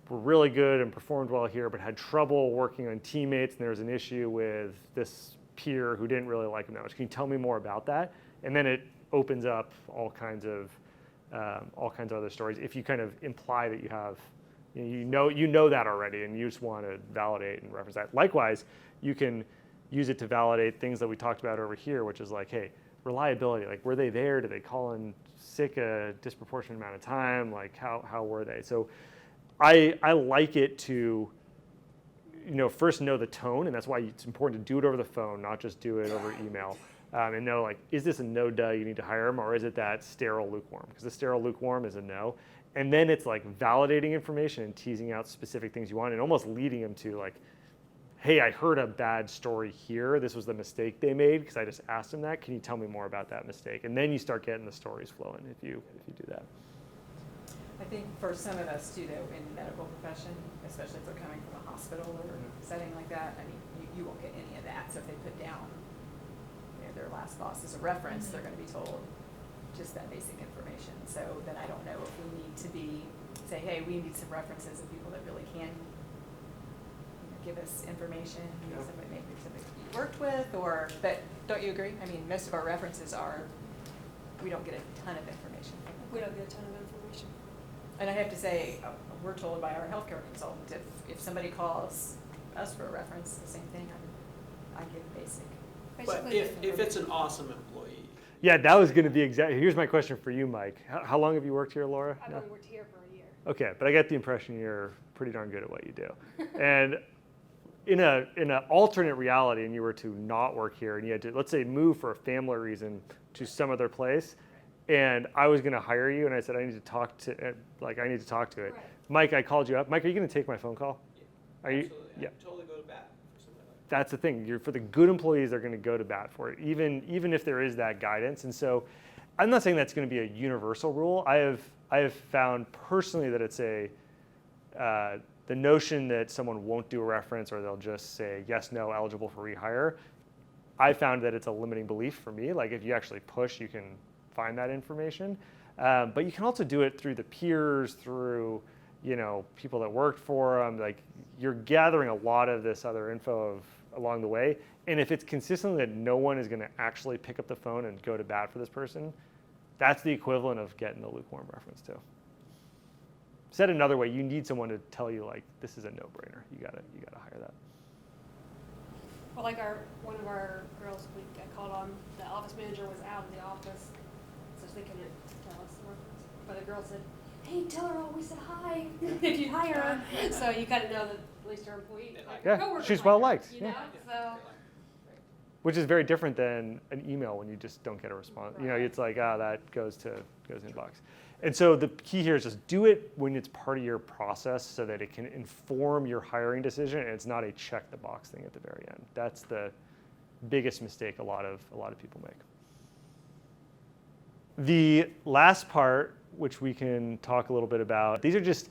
were really good and performed well here, but had trouble working on teammates, and there was an issue with this peer who didn't really like him that much. Can you tell me more about that? And then it opens up all kinds of other stories. If you kind of imply that you have, you know that already, and you just want to validate and reference that. Likewise, you can use it to validate things that we talked about over here, which is like, hey, reliability. Like, were they there? Did they call in sick a disproportionate amount of time? Like, how were they? So, I like it to, first know the tone, and that's why it's important to do it over the phone, not just do it over email. And know, like, is this a no duh, you need to hire him, or is it that sterile lukewarm? Because the sterile lukewarm is a no. And then it's like validating information and teasing out specific things you want and almost leading them to like, hey, I heard a bad story here. This was the mistake they made because I just asked them that. Can you tell me more about that mistake? And then you start getting the stories flowing if you do that. I think for some of us too, though, in the medical profession, especially if they're coming from a hospital or setting like that, I mean, you won't get any of that. So if they put down their last boss as a reference, they're going to be told just that basic information. So then I don't know if we need to say, hey, we need some references of people that really can give us information, somebody maybe somebody you worked with, but don't you agree? I mean, most of our references we don't get a ton of information from them. We don't get a ton of information. And I have to say, we're told by our healthcare consultant, if somebody calls us for a reference, the same thing, I give basic. But if it's an awesome employee. Yeah, that was going to be exactly. Here's my question for you, Mike. How long have you worked here, Laura? I've only worked here for a year. Okay, but I get the impression you're pretty darn good at what you do. And in an alternate reality, and you were to not work here, and you had to, let's say, move for a family reason to some other place, and I was going to hire you, and I said I need to talk to it. Right. Mike, I called you up. Mike, are you going to take my phone call? Yeah, are you? absolutely. Yeah. I'd totally go to bat for somebody like that. That's the thing. For the good employees, they're going to go to bat for it, even if there is that guidance. And so, I'm not saying that's going to be a universal rule. I have found personally that it's the notion that someone won't do a reference or they'll just say yes, no, eligible for rehire. I found that it's a limiting belief for me. Like if you actually push, you can find that information. But you can also do it through the peers, through people that worked for them. Like you're gathering a lot of this other info along the way. And if it's consistent that no one is going to actually pick up the phone and go to bat for this person, that's the equivalent of getting the lukewarm reference too. Said another way, you need someone to tell you like this is a no-brainer. You gotta hire that. Well, like one of our girls, we got called on. The office manager was out of the office, so they couldn't tell us the reference. But the girl said, "Hey, tell her we said hi if you hire her." So you kind of know that at least your employee, like your Yeah, coworker, she's like well her, liked, You yeah. know, so. Which is very different than an email when you just don't get a response. Right. It's like that goes inbox. And so the key here is just do it when it's part of your process so that it can inform your hiring decision and it's not a check the box thing at the very end. That's the biggest mistake a lot of people make. The last part, which we can talk a little bit about, these are just,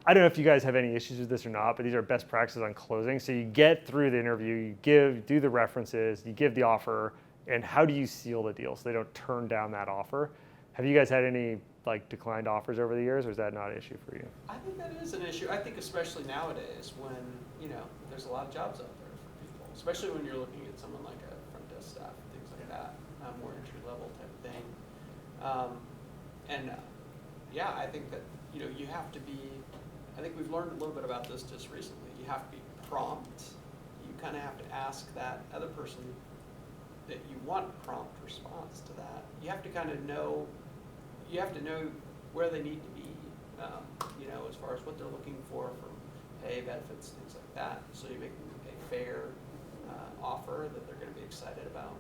I don't know if you guys have any issues with this or not, but these are best practices on closing. So you get through the interview, you do the references, you give the offer, and how do you seal the deal so they don't turn down that offer? Have you guys had any declined offers over the years, or is that not an issue for you? I think that is an issue. I think especially nowadays when, there's a lot of jobs out there for people, especially when you're looking at someone like a front desk staff, things like that, more entry level type of thing. And yeah, I think that, you know, you have to be, I think we've learned a little bit about this just recently. You have to be prompt. You kind of have to ask that other person that you want prompt response to that. You have to kind of know, you have to know where they need to be, you know, as far as what they're looking for from pay, benefits, things like that. So you make them a fair offer that they're going to be excited about.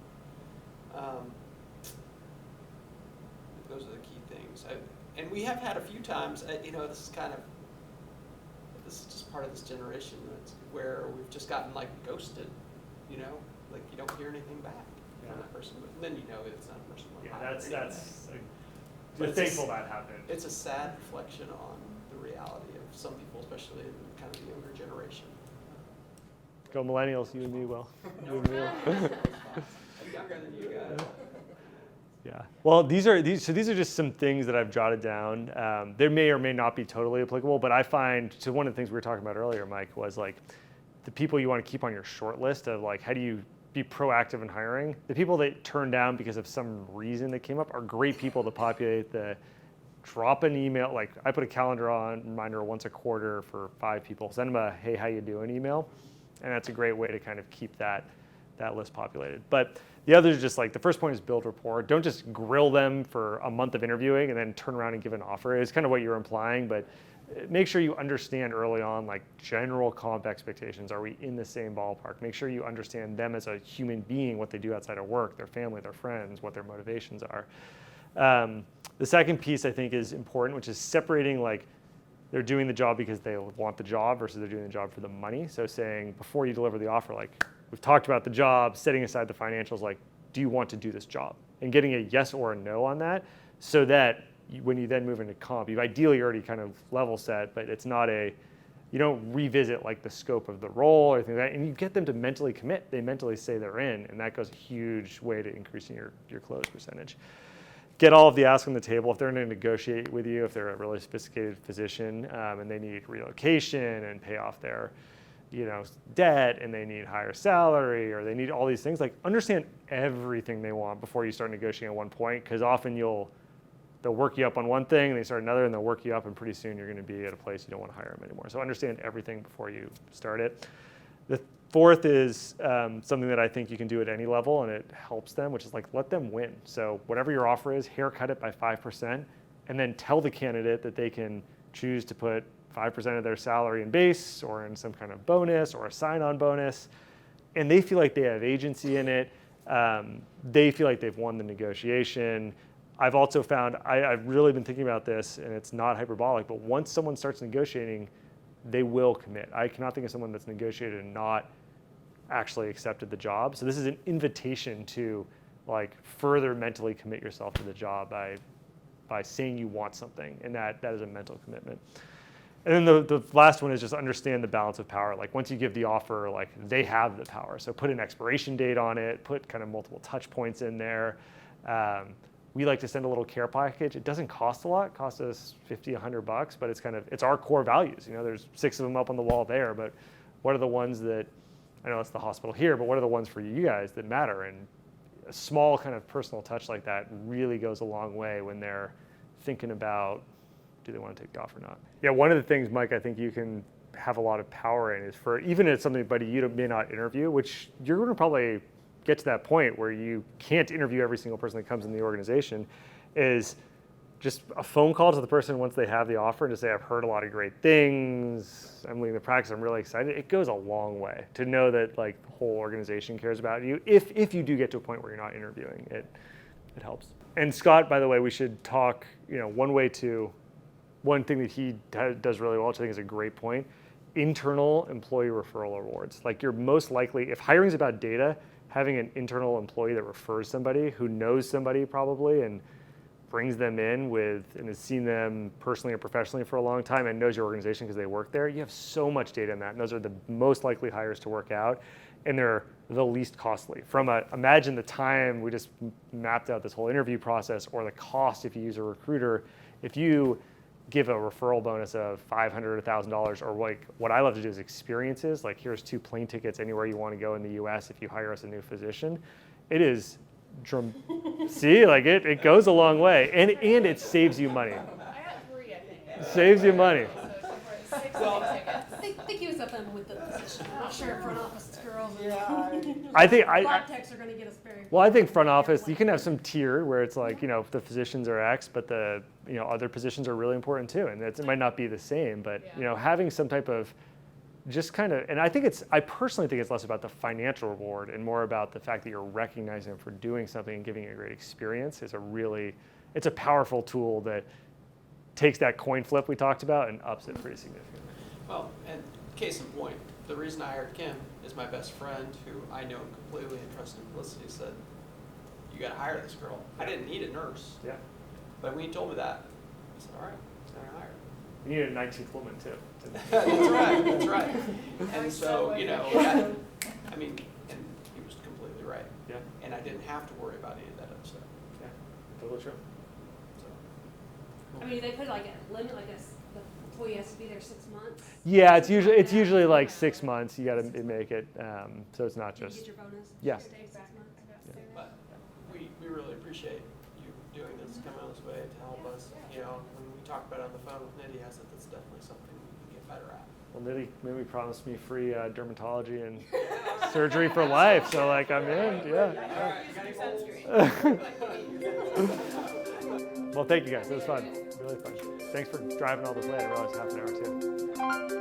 Those are the key things. And we have had a few times, you know, this is just part of this generation where we've just gotten like ghosted, you know, like you don't hear anything back from that person, but then you know it's not a person. We're thankful that happened. It's a sad reflection on the reality of some people, especially in kind of the younger generation. Go millennials, you and me, Will. You and me, Will. I'm younger than you guys. Yeah. Well, these are just some things that I've jotted down. They may or may not be totally applicable, but I find, so one of the things we were talking about earlier, Mike, was like the people you want to keep on your short list of like, how do you be proactive in hiring? The people that turn down because of some reason that came up are great people to populate the drop an email. Like I put a calendar on reminder once a quarter for 5 people. Send them a, hey, how you doing email. And that's a great way to kind of keep that list populated. But the others are just like, the first point is build rapport. Don't just grill them for a month of interviewing and then turn around and give an offer. It's kind of what you're implying, but make sure you understand early on like general comp expectations. Are we in the same ballpark? Make sure you understand them as a human being, what they do outside of work, their family, their friends, what their motivations are. The second piece I think is important, which is separating like they're doing the job because they want the job versus they're doing the job for the money. So saying before you deliver the offer, like we've talked about the job, setting aside the financials, like do you want to do this job? And getting a yes or a no on that so that when you then move into comp, you've ideally already kind of level set, but it's not you don't revisit like the scope of the role or anything like that, and you get them to mentally commit. They mentally say they're in, and that goes a huge way to increasing your close percentage. Get all of the asks on the table. If they're going to negotiate with you, if they're a really sophisticated physician and they need relocation and pay off their debt and they need higher salary or they need all these things, like understand everything they want before you start negotiating at one point, because often they'll work you up on one thing and they start another and they'll work you up and pretty soon you're going to be at a place you don't want to hire them anymore. So understand everything before you start it. The fourth is something that I think you can do at any level and it helps them, which is like let them win. So whatever your offer is, haircut it by 5% and then tell the candidate that they can choose to put 5% of their salary in base or in some kind of bonus or a sign-on bonus, and they feel like they have agency in it. They feel like they've won the negotiation. I've also found, I've really been thinking about this, and it's not hyperbolic, but once someone starts negotiating, they will commit. I cannot think of someone that's negotiated and not actually accepted the job. So this is an invitation to like further mentally commit yourself to the job by saying you want something, and that is a mental commitment. And then the last one is just understand the balance of power. Like once you give the offer, like they have the power. So put an expiration date on it, put kind of multiple touch points in there. We like to send a little care package. It doesn't cost a lot. It costs us $50, $100, but it's our core values. There's 6 of them up on the wall there, but what are the ones that, I know it's the hospital here, but what are the ones for you guys that matter? And a small kind of personal touch like that really goes a long way when they're thinking about, do they want to take the offer or not? Yeah, one of the things, Mike, I think you can have a lot of power in is for, even if it's somebody you may not interview, which you're going to probably get to that point where you can't interview every single person that comes in the organization, is just a phone call to the person once they have the offer and to say, I've heard a lot of great things, I'm leaving the practice, I'm really excited. It goes a long way to know that like the whole organization cares about you. If you do get to a point where you're not interviewing, it helps. And Scott, by the way, we should talk, one thing that he does really well, which I think is a great point, internal employee referral awards. Like you're most likely, if hiring is about data, having an internal employee that refers somebody who knows somebody probably and brings them in and has seen them personally or professionally for a long time and knows your organization because they work there, you have so much data in that. And those are the most likely hires to work out, and they're the least costly. Imagine the time we just mapped out this whole interview process, or the cost if you use a recruiter. If you give a referral bonus of $500, $1,000, or like what I love to do is experiences, like here's 2 plane tickets anywhere you want to go in the US if you hire us a new physician. It is, see, like it goes a long way, and it saves you money. Saves you money. Well, Think he was up in with the position. I'm not sure front office girls. I think Black techs are going to get us very. Well, I think front office, you can have some tier where it's like, you know, the positions are X, but the, you know, other positions are really important too. And it might not be the same, but, you know, having some type of just kind of, and I personally think it's less about the financial reward and more about the fact that you're recognizing them for doing something and giving a great experience is it's a powerful tool that takes that coin flip we talked about and ups it pretty significantly. well, and case in point, the reason I hired Kim is my best friend, who I know completely and trust implicitly, said, you gotta hire this girl. I didn't need a nurse, Yeah. but when he told me that, I said, all right, I'm gonna hire her. You need a 19th woman too. That's right. And so, you know, I mean, and he was completely right. Yeah. And I didn't have to worry about any of that other stuff. Yeah. Totally true. So. I mean, they put like a limit, like the employee has to be there 6 months. Yeah, it's usually like 6 months. You got to make it, so it's not Do you just. get your bonus? Yes. Stay 6 months. But we really appreciate you doing this, coming out this way to help us. You know, when we talk about it on the phone with Nidhi, I said that's definitely something we can get better at. Well, Nidhi promised me free dermatology and surgery for life, so like I'm in. Yeah. Well, thank you guys. It was fun. Really fun. Thanks for driving all this way. I realized half an hour too.